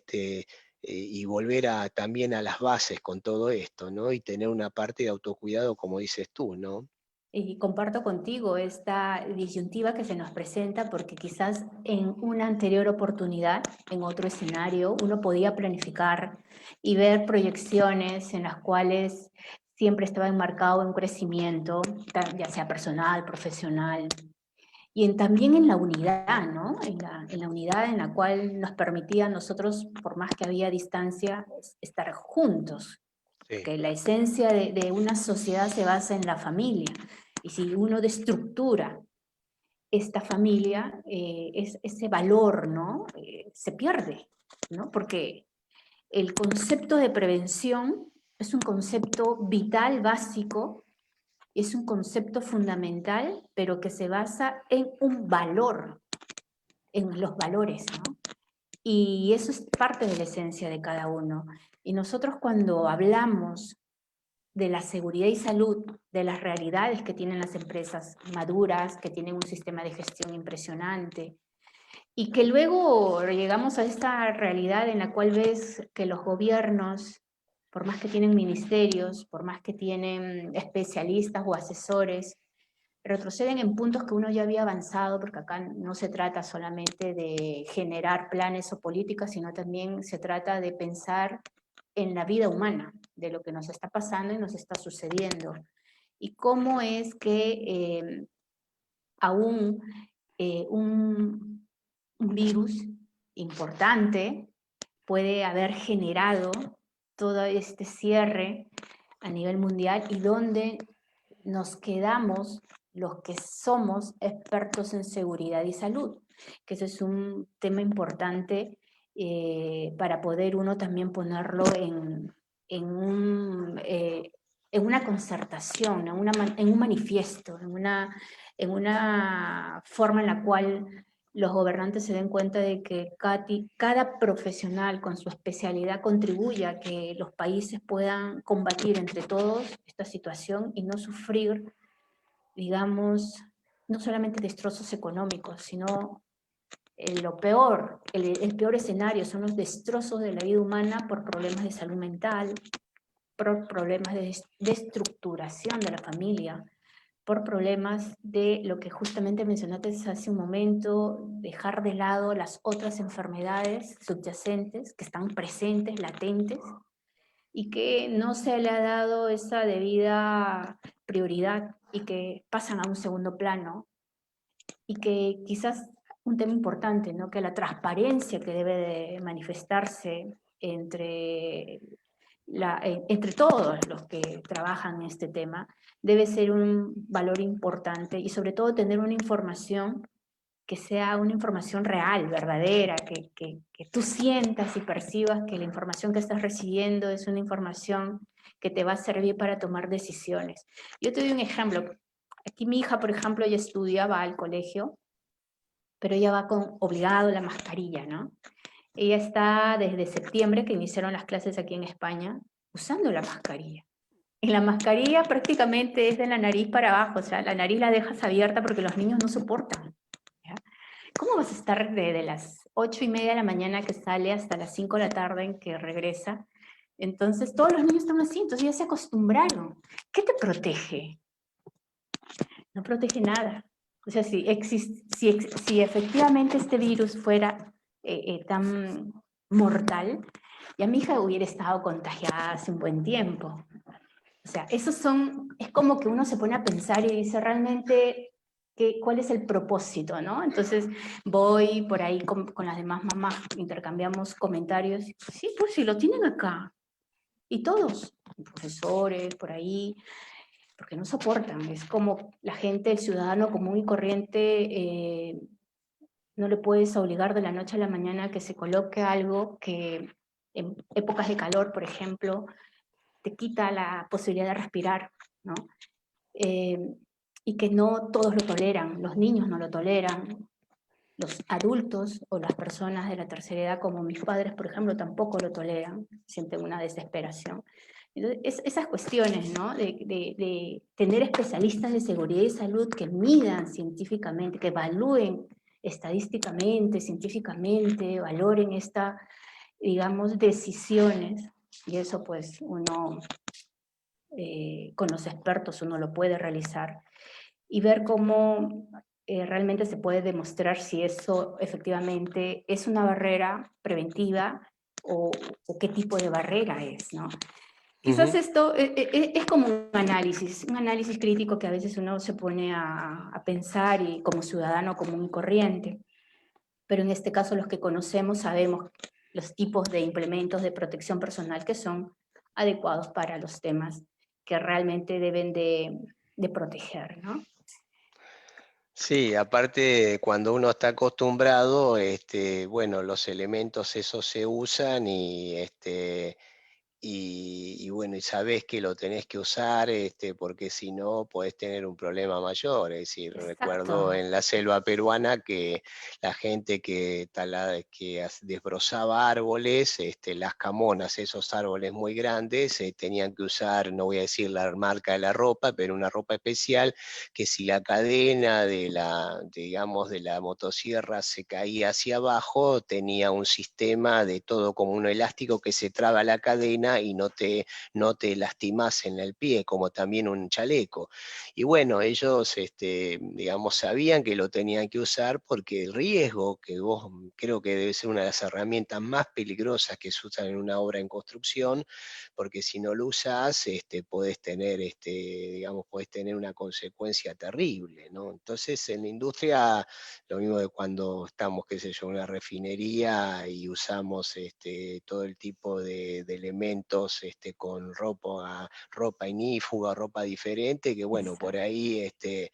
Speaker 1: y volver también a las bases con todo esto, ¿no? Y tener una parte de autocuidado, como dices tú, ¿no?
Speaker 2: Y comparto contigo esta disyuntiva que se nos presenta porque quizás en una anterior oportunidad, en otro escenario, uno podía planificar y ver proyecciones en las cuales siempre estaba enmarcado en crecimiento, ya sea personal, profesional, y también en la unidad, ¿no? En la unidad en la cual nos permitía a nosotros, por más que había distancia, estar juntos.
Speaker 1: Sí,
Speaker 2: Que la esencia de una sociedad se basa en la familia. Y si uno destructura esta familia, ese valor, ¿no? Se pierde, ¿no? Porque el concepto de prevención es un concepto vital, básico, es un concepto fundamental, pero que se basa en un valor, en los valores, ¿no? Y eso es parte de la esencia de cada uno. Y nosotros cuando hablamos de la seguridad y salud, de las realidades que tienen las empresas maduras, que tienen un sistema de gestión impresionante, y que luego llegamos a esta realidad en la cual ves que los gobiernos, por más que tienen ministerios, por más que tienen especialistas o asesores, retroceden en puntos que uno ya había avanzado, porque acá no se trata solamente de generar planes o políticas, sino también se trata de pensar en la vida humana, de lo que nos está pasando y nos está sucediendo. Y cómo es que aún un virus importante puede haber generado todo este cierre a nivel mundial y donde nos quedamos los que somos expertos en seguridad y salud, que ese es un tema importante para poder uno también ponerlo en una concertación, en un manifiesto, en una forma en la cual los gobernantes se den cuenta de que cada profesional con su especialidad contribuye a que los países puedan combatir entre todos esta situación y no sufrir, digamos, no solamente destrozos económicos, sino lo peor, el peor escenario son los destrozos de la vida humana por problemas de salud mental, por problemas de estructuración de la familia, por problemas de lo que justamente mencionaste hace un momento, dejar de lado las otras enfermedades subyacentes que están presentes, latentes, y que no se le ha dado esa debida prioridad y que pasan a un segundo plano, y que quizás un tema importante, ¿no? Que la transparencia que debe de manifestarse entre todos los que trabajan en este tema, debe ser un valor importante y sobre todo tener una información que sea una información real, verdadera, que tú sientas y percibas que la información que estás recibiendo es una información que te va a servir para tomar decisiones. Yo te doy un ejemplo. Aquí mi hija, por ejemplo, ella estudia, va al colegio, pero ella va con obligado la mascarilla, ¿no? Ella está desde septiembre, que iniciaron las clases aquí en España, usando la mascarilla. Y la mascarilla prácticamente es de la nariz para abajo, o sea, la nariz la dejas abierta porque los niños no soportan. ¿Ya? ¿Cómo vas a estar de las 8:30 de la mañana que sale hasta las 5 de la tarde en que regresa? Entonces todos los niños están así, entonces ya se acostumbraron. ¿Qué te protege? No protege nada. O sea, si efectivamente este virus fuera tan mortal, ya mi hija hubiera estado contagiada hace un buen tiempo. O sea, es como que uno se pone a pensar y dice realmente cuál es el propósito, ¿no? Entonces voy por ahí con las demás mamás, intercambiamos comentarios. Sí, pues si lo tienen acá. Y todos, profesores por ahí, porque no soportan. Es como la gente, el ciudadano común y corriente, no le puedes obligar de la noche a la mañana que se coloque algo que en épocas de calor, por ejemplo, te quita la posibilidad de respirar, ¿no? Eh, y que no todos lo toleran, los niños no lo toleran, los adultos o las personas de la tercera edad, como mis padres, por ejemplo, tampoco lo toleran, sienten una desesperación. Entonces, esas cuestiones, ¿no? De tener especialistas de seguridad y salud que midan científicamente, que evalúen estadísticamente, científicamente, valoren esta, digamos, decisiones, y eso pues uno, con los expertos uno lo puede realizar, y ver cómo realmente se puede demostrar si eso efectivamente es una barrera preventiva o qué tipo de barrera es, ¿no? Quizás esto es como un análisis crítico que a veces uno se pone a pensar y como ciudadano común y corriente, pero en este caso los que conocemos sabemos los tipos de implementos de protección personal que son adecuados para los temas que realmente deben de proteger, ¿no?
Speaker 1: Sí, aparte cuando uno está acostumbrado, bueno, los elementos esos se usan y bueno, y sabés que lo tenés que usar, porque si no podés tener un problema mayor. Es decir,
Speaker 2: Exacto.
Speaker 1: recuerdo en la selva peruana que la gente que desbrozaba árboles, las camonas, esos árboles muy grandes, tenían que usar, no voy a decir la marca de la ropa, pero una ropa especial, que si la cadena digamos, de la motosierra se caía hacia abajo, tenía un sistema de todo como un elástico que se traba la cadena y no te lastimás en el pie, como también un chaleco. Y bueno, ellos, digamos, sabían que lo tenían que usar porque el riesgo, que vos creo que debe ser una de las herramientas más peligrosas que se usan en una obra en construcción, porque si no lo usás, digamos, podés tener una consecuencia terrible, ¿no? Entonces, en la industria, lo mismo de cuando estamos, qué sé yo, en una refinería y usamos todo el tipo de elementos con ropa inífuga, ropa diferente, que bueno, por ahí te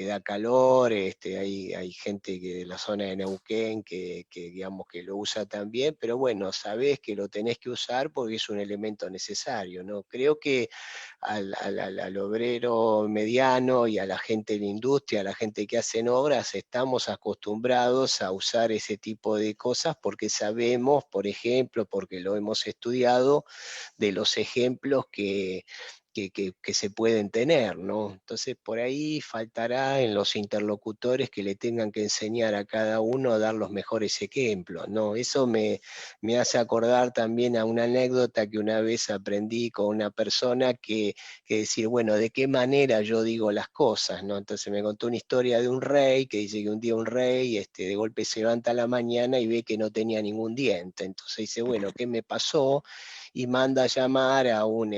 Speaker 1: da calor, hay gente que de la zona de Neuquén digamos que lo usa también, pero bueno, sabés que lo tenés que usar porque es un elemento necesario, ¿no? Creo que al obrero mediano y a la gente de la industria, a la gente que hacen obras, estamos acostumbrados a usar ese tipo de cosas porque sabemos, por ejemplo, porque lo hemos estudiado, de los ejemplos que se pueden tener, ¿no? Entonces por ahí faltará en los interlocutores que le tengan que enseñar a cada uno a dar los mejores ejemplos, ¿no? Eso me hace acordar también a una anécdota que una vez aprendí con una persona que decir, bueno, ¿de qué manera yo digo las cosas, ¿no? Entonces me contó una historia de un rey que dice que un día un rey de golpe se levanta a la mañana y ve que no tenía ningún diente. Entonces dice, bueno, ¿qué me pasó? Y manda a llamar a un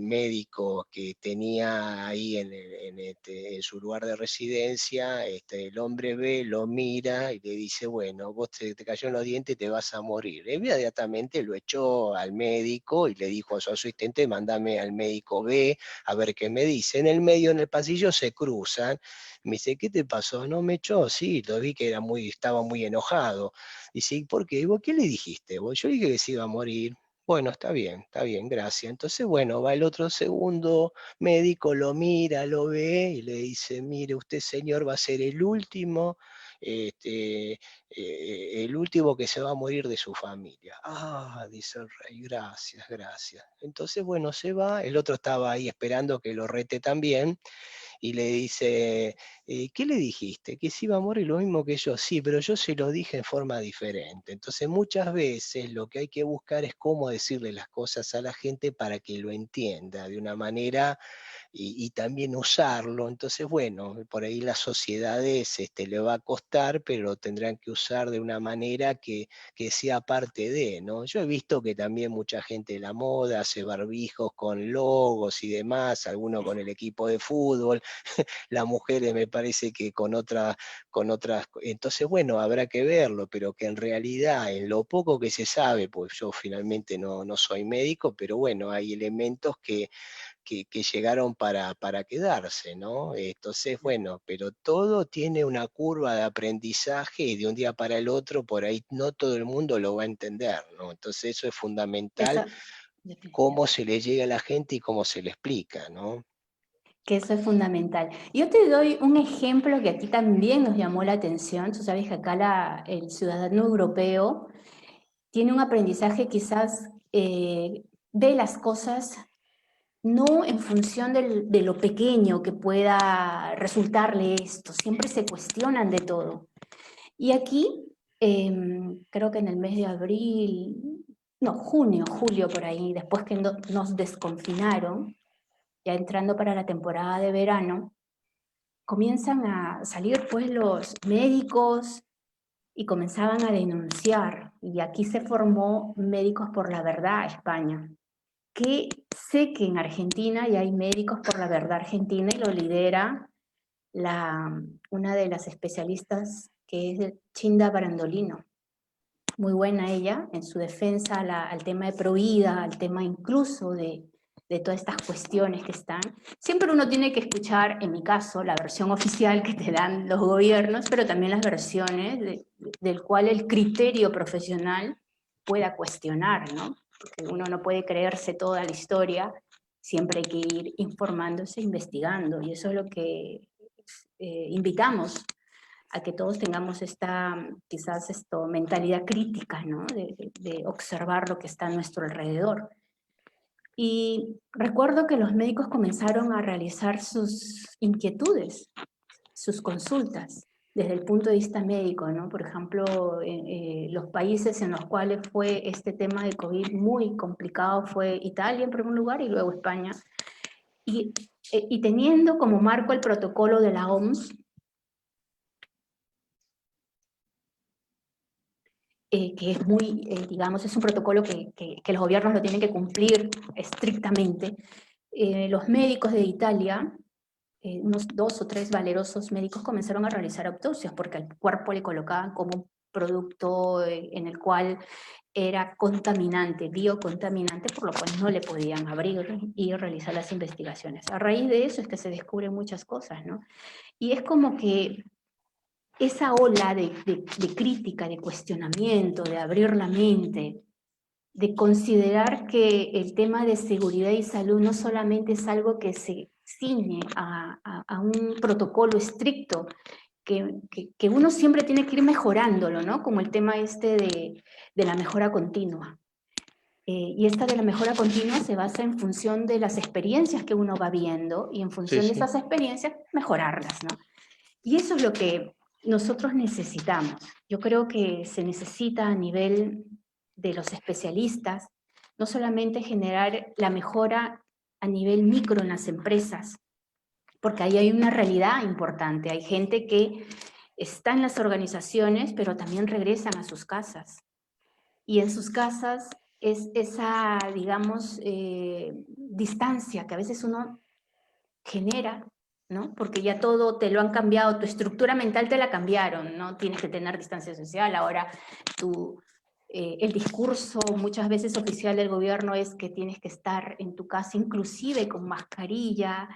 Speaker 1: médico que tenía ahí en su lugar de residencia. El hombre ve, lo mira y le dice, bueno, vos te cayó en los dientes, te vas a morir. Inmediatamente lo echó al médico y le dijo a su asistente, mándame al médico B a ver qué me dice. En el medio, en el pasillo, se cruzan. Me dice, ¿qué te pasó? No me echó, sí, lo vi que estaba muy enojado. Dice, ¿y por qué? ¿Y vos qué le dijiste? Yo dije que se iba a morir. Bueno, está bien, gracias. Entonces, bueno, va el otro segundo médico, lo mira, lo ve y le dice, mire, usted señor va a ser el último que se va a morir de su familia. Ah, dice el rey, gracias, gracias. Entonces, bueno, se va, el otro estaba ahí esperando que lo rete también y le dice, ¿qué le dijiste? Que se iba a morir lo mismo que yo. Sí, pero yo se lo dije en forma diferente. Entonces muchas veces lo que hay que buscar es cómo decirle las cosas a la gente para que lo entienda de una manera y también usarlo. Entonces, bueno, por ahí las sociedades le va a costar, pero tendrán que usar de una manera que sea parte de, ¿no? Yo he visto que también mucha gente de la moda hace barbijos con logos y demás, algunos con el equipo de fútbol, las mujeres me parece que con otras, entonces bueno, habrá que verlo, pero que en realidad en lo poco que se sabe, pues yo finalmente no soy médico, pero bueno, hay elementos que llegaron para quedarse, ¿no? Entonces, bueno, pero todo tiene una curva de aprendizaje y de un día para el otro, por ahí no todo el mundo lo va a entender, ¿no? Entonces eso es fundamental,
Speaker 2: Eso,
Speaker 1: cómo
Speaker 2: definitivamente.
Speaker 1: se le llega a la gente y cómo se le explica, ¿no?
Speaker 2: Que eso es fundamental. Yo te doy un ejemplo que aquí también nos llamó la atención. Tú sabes que acá el ciudadano europeo tiene un aprendizaje quizás, ve las cosas no en función de lo pequeño que pueda resultarle esto, siempre se cuestionan de todo. Y aquí, creo que en el mes de abril, no, junio, julio por ahí, después que nos desconfinaron, ya entrando para la temporada de verano, comienzan a salir pues los médicos y comenzaban a denunciar. Y aquí se formó Médicos por la Verdad España, que sé que en Argentina ya hay Médicos por la Verdad Argentina y lo lidera una de las especialistas que es Chinda Barandolino. Muy buena ella en su defensa al tema de Provida, al tema incluso de todas estas cuestiones que están. Siempre uno tiene que escuchar, en mi caso, la versión oficial que te dan los gobiernos, pero también las versiones del cual el criterio profesional pueda cuestionar, ¿no? Porque uno no puede creerse toda la historia, siempre hay que ir informándose, investigando, y eso es lo que invitamos a que todos tengamos esta, quizás mentalidad crítica, ¿no? De observar lo que está a nuestro alrededor. Y recuerdo que los médicos comenzaron a realizar sus inquietudes, sus consultas, desde el punto de vista médico, ¿no? Por ejemplo, los países en los cuales fue este tema de COVID muy complicado fue Italia en primer lugar y luego España. Y teniendo como marco el protocolo de la OMS, que es muy, digamos, es un protocolo que los gobiernos lo tienen que cumplir estrictamente. Los médicos de Italia, unos 2 o 3 valerosos médicos comenzaron a realizar autopsias porque al cuerpo le colocaban como un producto en el cual era contaminante, biocontaminante, por lo cual no le podían abrir y realizar las investigaciones. A raíz de eso es que se descubren muchas cosas, ¿no? Y es como que esa ola de crítica, de cuestionamiento, de abrir la mente, de considerar que el tema de seguridad y salud no solamente es algo que se ciñe a un protocolo estricto, que uno siempre tiene que ir mejorándolo, ¿no? Como el tema este de la mejora continua. Y esta de la mejora continua se basa en función de las experiencias que uno va viendo y en
Speaker 1: Sí,
Speaker 2: función de
Speaker 1: sí.
Speaker 2: esas experiencias mejorarlas, ¿no? Y eso es lo que nosotros necesitamos. Yo creo que se necesita a nivel de los especialistas, no solamente generar la mejora a nivel micro en las empresas, porque ahí hay una realidad importante. Hay gente que está en las organizaciones, pero también regresan a sus casas. Y en sus casas es esa, digamos, distancia que a veces uno genera, ¿no? Porque ya todo te lo han cambiado, tu estructura mental te la cambiaron, ¿no? Tienes que tener distancia social, ahora el discurso muchas veces oficial del gobierno es que tienes que estar en tu casa inclusive con mascarilla,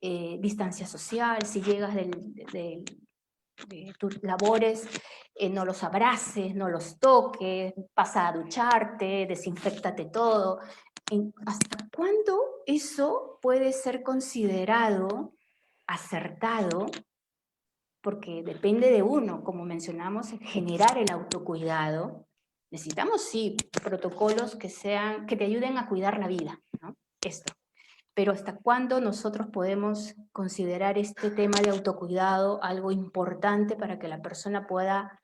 Speaker 2: distancia social, si llegas tus labores, no los abraces, no los toques, pasa a ducharte, desinféctate todo. ¿Hasta cuándo eso puede ser considerado acertado? Porque depende de uno, como mencionamos, generar el autocuidado. Necesitamos, sí, protocolos que te ayuden a cuidar la vida, ¿no? Esto. Pero ¿hasta cuándo nosotros podemos considerar este tema de autocuidado algo importante para que la persona pueda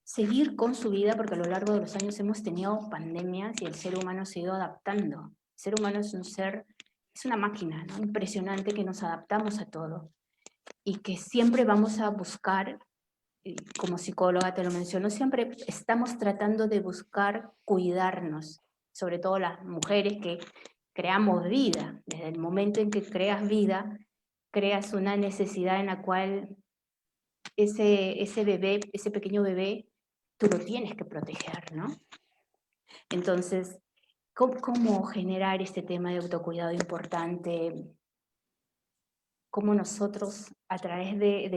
Speaker 2: seguir con su vida? Porque a lo largo de los años hemos tenido pandemias y el ser humano se ha ido adaptando. El ser humano es un ser, es una máquina, ¿no? Impresionante, que nos adaptamos a todo y que siempre vamos a buscar, como psicóloga te lo menciono, siempre estamos tratando de buscar cuidarnos, sobre todo las mujeres que creamos vida. Desde el momento en que creas vida, creas una necesidad en la cual ese bebé, ese pequeño bebé, tú lo tienes que proteger, ¿no? Entonces, ¿cómo generar este tema de autocuidado importante? ¿Cómo nosotros, a través de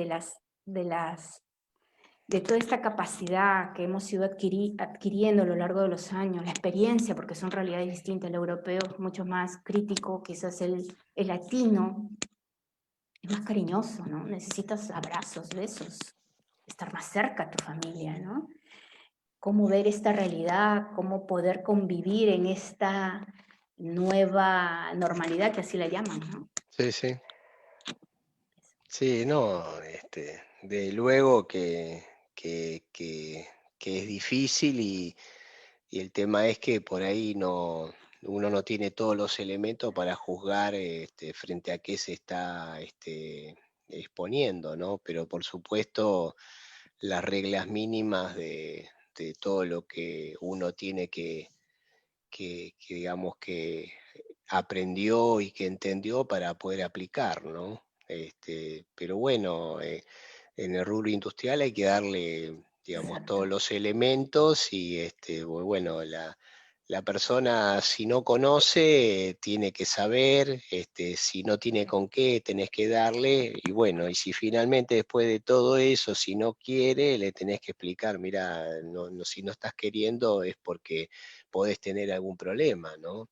Speaker 2: toda esta capacidad que hemos ido adquiriendo a lo largo de los años, la experiencia, porque son realidades distintas, el europeo es mucho más crítico, quizás el latino es más cariñoso, ¿no? Necesitas abrazos, besos, estar más cerca a tu familia, ¿no? Cómo ver esta realidad, cómo poder convivir en esta nueva normalidad, que así la llaman, ¿no?
Speaker 1: Sí, sí. Sí, no, de luego que es difícil y el tema es que por ahí uno no tiene todos los elementos para juzgar frente a qué se está exponiendo, ¿no? Pero por supuesto las reglas mínimas de todo lo que uno tiene que digamos que aprendió y que entendió para poder aplicar, ¿no? Pero bueno, en el rubro industrial hay que darle, digamos,
Speaker 2: Exacto.
Speaker 1: todos los elementos y bueno, la persona si no conoce tiene que saber, si no tiene con qué tenés que darle y bueno, y si finalmente después de todo eso, si no quiere, le tenés que explicar, mira, si no estás queriendo es porque podés tener algún problema, ¿no?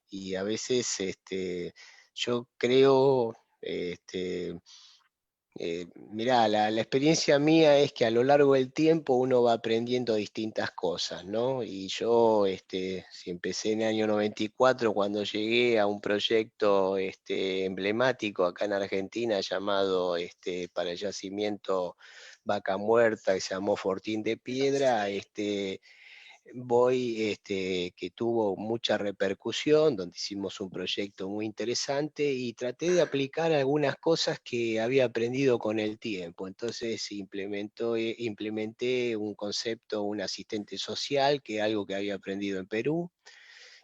Speaker 1: Y a veces yo creo, mirá, la experiencia mía es que a lo largo del tiempo uno va aprendiendo distintas cosas, ¿no? Y yo, si empecé en el año 94, cuando llegué a un proyecto emblemático acá en Argentina llamado para el yacimiento Vaca Muerta, que se llamó Fortín de Piedra, que tuvo mucha repercusión, donde hicimos un proyecto muy interesante y traté de aplicar algunas cosas que había aprendido con el tiempo. Entonces implementé un concepto, un asistente social, que es algo que había aprendido en Perú.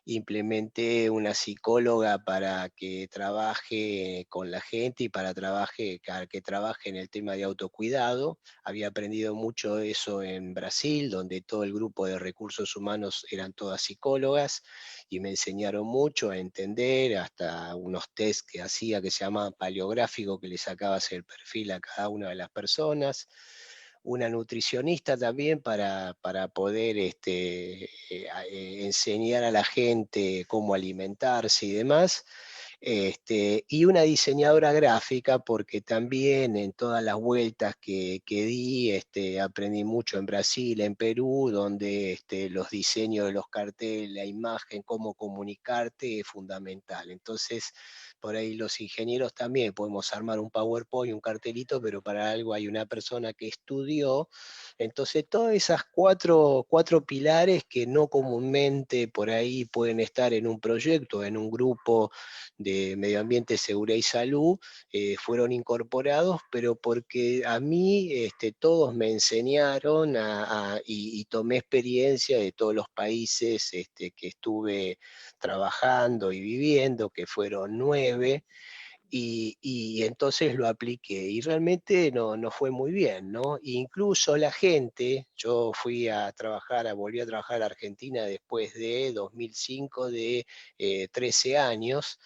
Speaker 1: Implementé una psicóloga para que trabaje con la gente y que trabaje en el tema de autocuidado. Había aprendido mucho eso en Brasil, donde todo el grupo de recursos humanos eran todas psicólogas y me enseñaron mucho a entender, hasta unos test que hacía que se llamaban paleográfico, que le sacabas el perfil a cada una de las personas, una nutricionista también para poder enseñar a la gente cómo alimentarse y demás, y una diseñadora gráfica, porque también en todas las vueltas que di, aprendí mucho en Brasil, en Perú, donde los diseños de los carteles, la imagen, cómo comunicarte es fundamental. Entonces, por ahí los ingenieros también podemos armar un PowerPoint, un cartelito, pero para algo hay una persona que estudió. Entonces, todas esas cuatro pilares que no comúnmente por ahí pueden estar en un proyecto, en un grupo de medio ambiente, seguridad y salud, fueron incorporados, pero porque a mí todos me enseñaron y tomé experiencia de todos los países que estuve trabajando y viviendo, que fueron 9, y entonces lo apliqué y realmente no fue muy bien, ¿no? Incluso la gente, yo volví a trabajar a Argentina después de 2005, de 13 años,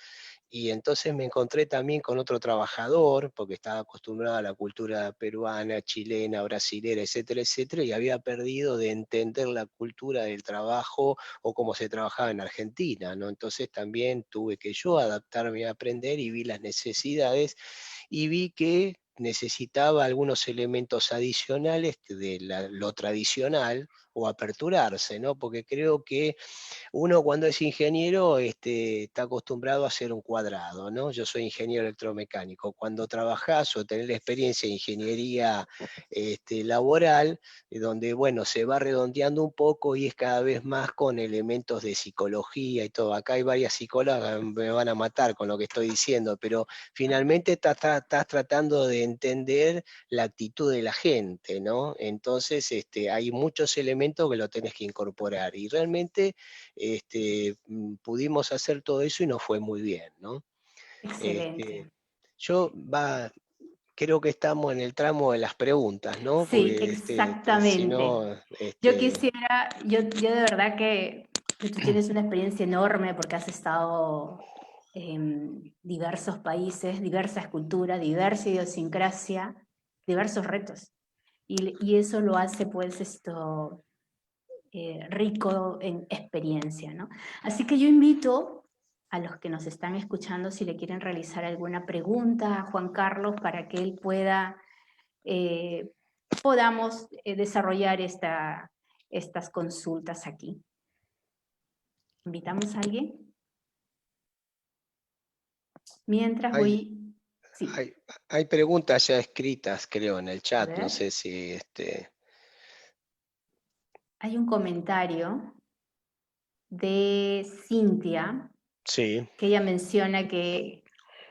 Speaker 1: y entonces me encontré también con otro trabajador, porque estaba acostumbrado a la cultura peruana, chilena, brasilera, etcétera, etcétera, y había perdido de entender la cultura del trabajo o cómo se trabajaba en Argentina, ¿no? Entonces también tuve que yo adaptarme a aprender y vi las necesidades y vi que necesitaba algunos elementos adicionales de lo tradicional o aperturarse, ¿no? Porque creo que uno cuando es ingeniero está acostumbrado a hacer un cuadrado, ¿no? Yo soy ingeniero electromecánico. Cuando trabajás o tenés la experiencia de ingeniería laboral, donde, bueno, se va redondeando un poco y es cada vez más con elementos de psicología y todo. Acá hay varias psicólogas, me van a matar con lo que estoy diciendo, pero finalmente estás tratando de entender la actitud de la gente, ¿no? Entonces, hay muchos elementos que lo tenés que incorporar y realmente pudimos hacer todo eso y nos fue muy bien, ¿no?
Speaker 2: Excelente.
Speaker 1: Este, yo creo que estamos en el tramo de las preguntas, ¿no?
Speaker 2: Sí,
Speaker 1: Porque si
Speaker 2: exactamente.
Speaker 1: no,
Speaker 2: Yo quisiera, yo de verdad que tú tienes una experiencia enorme porque has estado en diversos países, diversas culturas, diversa idiosincrasia, diversos retos. Y eso lo hace pues esto rico en experiencia, ¿no? Así que yo invito a los que nos están escuchando si le quieren realizar alguna pregunta a Juan Carlos para que él pueda, podamos desarrollar estas consultas aquí. ¿Invitamos a alguien? Mientras
Speaker 1: hay,
Speaker 2: voy... Sí,
Speaker 1: hay preguntas ya escritas, creo, en el
Speaker 2: a
Speaker 1: chat. No
Speaker 2: ver.
Speaker 1: sé si
Speaker 2: Hay un comentario de Cintia
Speaker 1: sí.
Speaker 2: que ella menciona que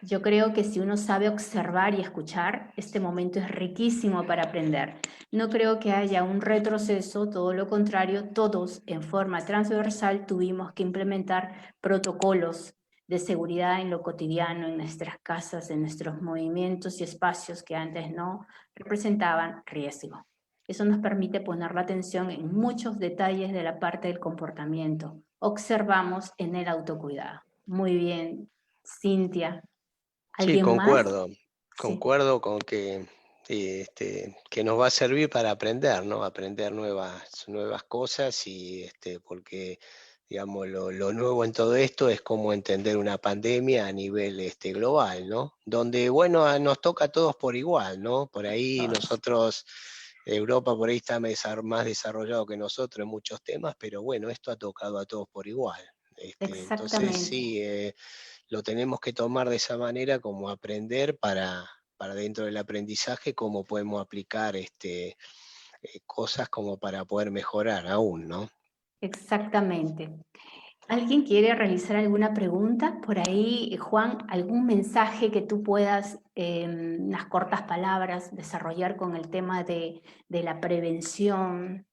Speaker 2: yo creo que si uno sabe observar y escuchar, este momento es riquísimo para aprender. No creo que haya un retroceso, todo lo contrario, todos en forma transversal tuvimos que implementar protocolos de seguridad en lo cotidiano, en nuestras casas, en nuestros movimientos y espacios que antes no representaban riesgo. Eso nos permite poner la atención en muchos detalles de la parte del comportamiento. Observamos en el autocuidado. Muy bien, Cintia.
Speaker 1: Sí,
Speaker 2: ¿Alguien más?
Speaker 1: concuerdo.
Speaker 2: Sí,
Speaker 1: Concuerdo con que nos va a servir para aprender, ¿no? Aprender nuevas cosas y porque, digamos, lo nuevo en todo esto es cómo entender una pandemia a nivel global, ¿no? Donde, bueno, nos toca a todos por igual, ¿no? Por ahí
Speaker 2: todos.
Speaker 1: nosotros, Europa por ahí está más desarrollado que nosotros en muchos temas, pero bueno, esto ha tocado a todos por igual. Entonces,
Speaker 2: Exactamente.
Speaker 1: sí, lo tenemos que tomar de esa manera como aprender para dentro del aprendizaje cómo podemos aplicar cosas como para poder mejorar aún, ¿no?
Speaker 2: Exactamente. ¿Alguien quiere realizar alguna pregunta? Por ahí, Juan, algún mensaje que tú puedas, en unas cortas palabras, desarrollar con el tema de la prevención,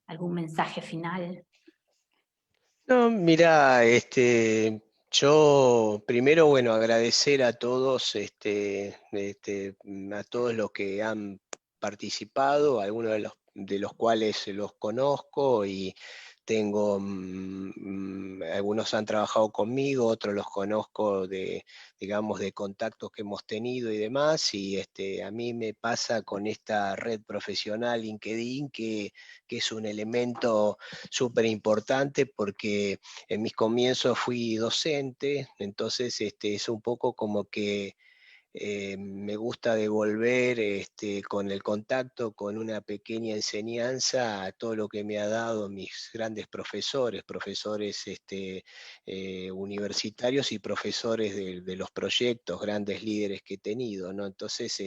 Speaker 2: algún mensaje final.
Speaker 1: No, mira, yo primero, bueno, agradecer a todos, a todos los que han participado, algunos de los cuales los conozco y tengo, algunos han trabajado conmigo, otros los conozco digamos, de contactos que hemos tenido y demás, y a mí me pasa con esta red profesional LinkedIn que es un elemento súper importante porque en mis comienzos fui docente, entonces es un poco como que me gusta devolver con el contacto, con una pequeña enseñanza a todo lo que me ha dado mis grandes profesores universitarios y profesores de los proyectos, grandes líderes que he tenido, ¿no? Entonces,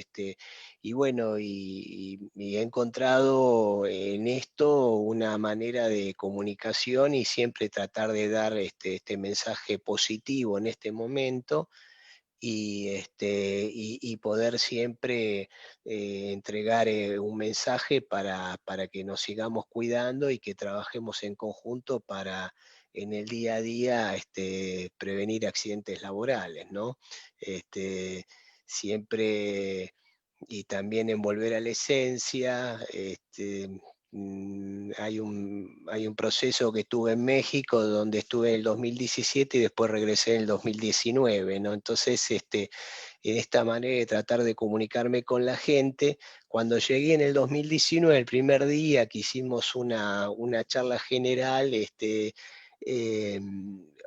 Speaker 1: y bueno, y he encontrado en esto una manera de comunicación y siempre tratar de dar este mensaje positivo en este momento y poder siempre entregar un mensaje para que nos sigamos cuidando y que trabajemos en conjunto para en el día a día prevenir accidentes laborales, ¿no? Siempre y también en volver a la esencia, hay un proceso que estuve en México, donde estuve en el 2017 y después regresé en el 2019, ¿no? Entonces, en esta manera de tratar de comunicarme con la gente, cuando llegué en el 2019, el primer día que hicimos una charla general, eh,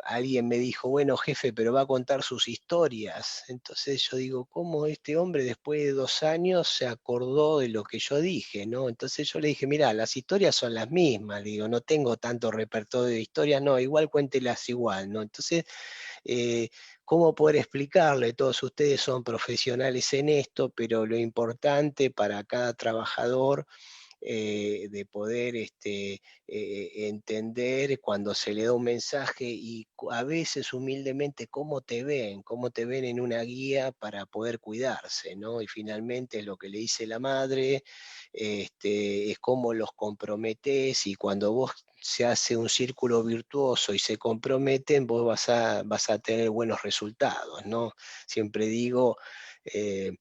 Speaker 1: alguien me dijo, bueno, jefe, pero va a contar sus historias. Entonces yo digo, ¿cómo este hombre después de 2 años se acordó de lo que yo dije, ¿no? Entonces yo le dije, mira, las historias son las mismas, digo, no tengo tanto repertorio de historias, no, igual cuéntelas igual, ¿no? Entonces, ¿cómo poder explicarle? Todos ustedes son profesionales en esto, pero lo importante para cada trabajador, de poder entender cuando se le da un mensaje y a veces humildemente cómo te ven en una guía para poder cuidarse, ¿no? Y finalmente es lo que le dice la madre, es cómo los comprometés, y cuando vos se hace un círculo virtuoso y se comprometen, vos vas a tener buenos resultados, ¿no? Siempre digo, eh,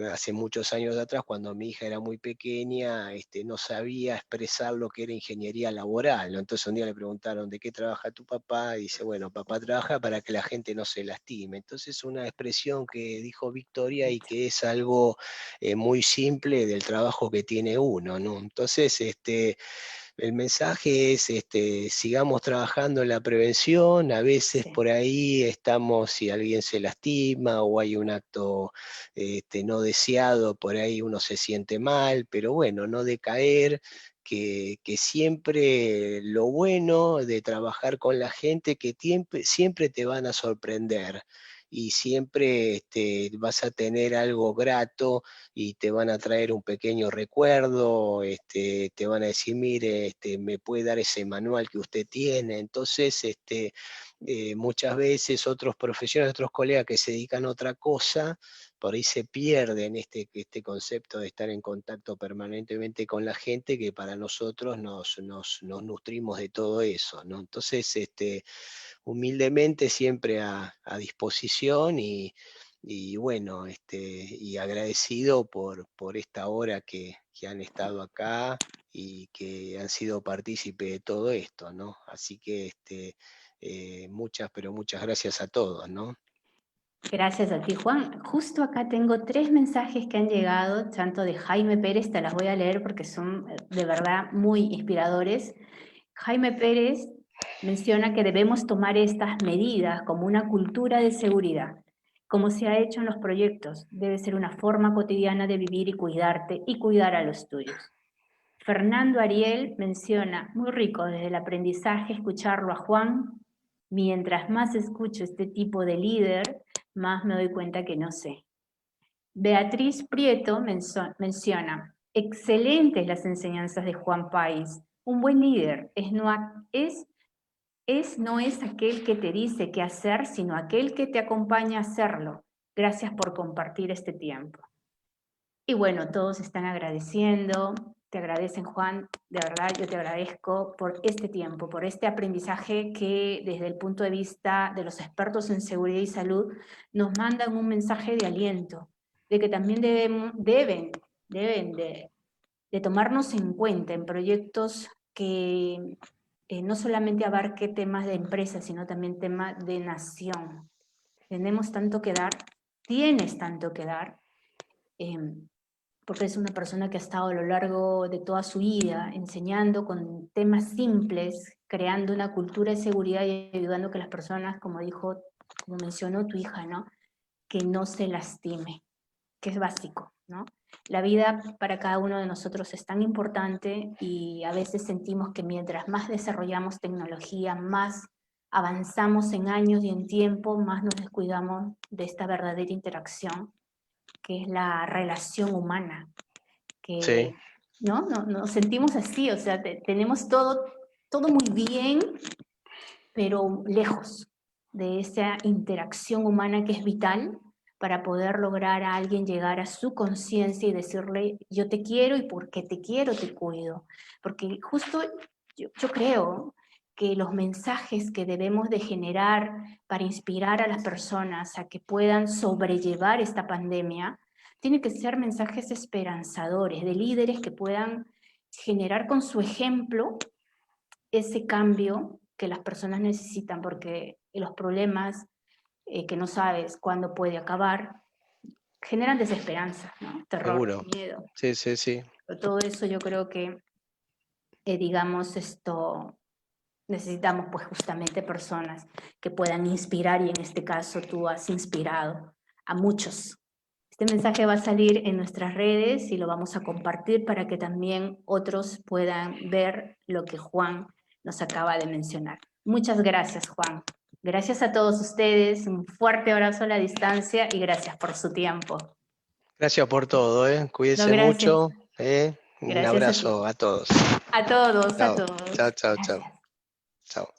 Speaker 1: hace muchos años atrás, cuando mi hija era muy pequeña, no sabía expresar lo que era ingeniería laboral, ¿no? Entonces un día le preguntaron, ¿de qué trabaja tu papá? Y dice, bueno, papá trabaja para que la gente no se lastime. Entonces una expresión que dijo Victoria y que es algo muy simple del trabajo que tiene uno, ¿no? Entonces, el mensaje es, sigamos trabajando en la prevención. A veces
Speaker 2: Sí.
Speaker 1: por ahí estamos, si alguien se lastima o hay un acto no deseado, por ahí uno se siente mal, pero bueno, no decaer, que siempre lo bueno de trabajar con la gente, que siempre te van a sorprender y siempre vas a tener algo grato y te van a traer un pequeño recuerdo, te van a decir, mire, me puede dar ese manual que usted tiene. Entonces, muchas veces otros profesionales, otros colegas que se dedican a otra cosa, por ahí se pierden este concepto de estar en contacto permanentemente con la gente, que para nosotros nos nutrimos de todo eso, ¿no? Entonces, humildemente siempre a disposición y bueno, y agradecido por esta hora que han estado acá y que han sido partícipe de todo esto, ¿no? Así que muchas, pero muchas gracias a todos, ¿no?
Speaker 2: Gracias a ti, Juan. Justo acá tengo 3 mensajes que han llegado, tanto de Jaime Pérez, te las voy a leer porque son de verdad muy inspiradores. Jaime Pérez menciona que debemos tomar estas medidas como una cultura de seguridad, como se ha hecho en los proyectos. Debe ser una forma cotidiana de vivir y cuidarte y cuidar a los tuyos. Fernando Ariel menciona, muy rico desde el aprendizaje escucharlo a Juan. Mientras más escucho este tipo de líder, más me doy cuenta que no sé. Beatriz Prieto menciona, excelentes las enseñanzas de Juan Páez. Un buen líder no es aquel que te dice qué hacer, sino aquel que te acompaña a hacerlo. Gracias por compartir este tiempo. Y bueno, todos están agradeciendo, te agradecen, Juan, de verdad yo te agradezco por este tiempo, por este aprendizaje que desde el punto de vista de los expertos en seguridad y salud nos mandan un mensaje de aliento, de que también deben de tomarnos en cuenta en proyectos que no solamente abarque temas de empresa, sino también temas de nación. Tenemos tanto que dar, tienes tanto que dar, porque es una persona que ha estado a lo largo de toda su vida enseñando con temas simples, creando una cultura de seguridad y ayudando a que las personas, como dijo, como mencionó tu hija, ¿no? Que no se lastime, que es básico, ¿no? La vida para cada uno de nosotros es tan importante y a veces sentimos que mientras más desarrollamos tecnología, más avanzamos en años y en tiempo, más nos descuidamos de esta verdadera interacción, que es la relación humana,
Speaker 1: Sí.
Speaker 2: que ¿no? Nos sentimos así, o sea, tenemos todo muy bien, pero lejos de esa interacción humana que es vital para poder lograr a alguien llegar a su conciencia y decirle, yo te quiero y porque te quiero te cuido. Porque justo yo creo que los mensajes que debemos de generar para inspirar a las personas a que puedan sobrellevar esta pandemia, tienen que ser mensajes esperanzadores, de líderes que puedan generar con su ejemplo ese cambio que las personas necesitan, porque los problemas que no sabes cuándo puede acabar, generan desesperanza, ¿no? Terror,
Speaker 1: Seguro.
Speaker 2: miedo.
Speaker 1: Sí, sí, sí.
Speaker 2: Pero todo eso yo creo que, digamos, necesitamos pues justamente personas que puedan inspirar, y en este caso tú has inspirado a muchos. Este mensaje va a salir en nuestras redes y lo vamos a compartir para que también otros puedan ver lo que Juan nos acaba de mencionar. Muchas gracias, Juan. Gracias a todos ustedes, un fuerte abrazo a la distancia y gracias por su tiempo.
Speaker 1: Gracias por todo,
Speaker 2: No,
Speaker 1: cuídense
Speaker 2: gracias.
Speaker 1: mucho, un
Speaker 2: Gracias a ti.
Speaker 1: abrazo a todos.
Speaker 2: A todos, a
Speaker 1: Chao,
Speaker 2: todos.
Speaker 1: chao, chao, chao.
Speaker 2: Gracias.
Speaker 1: Chao.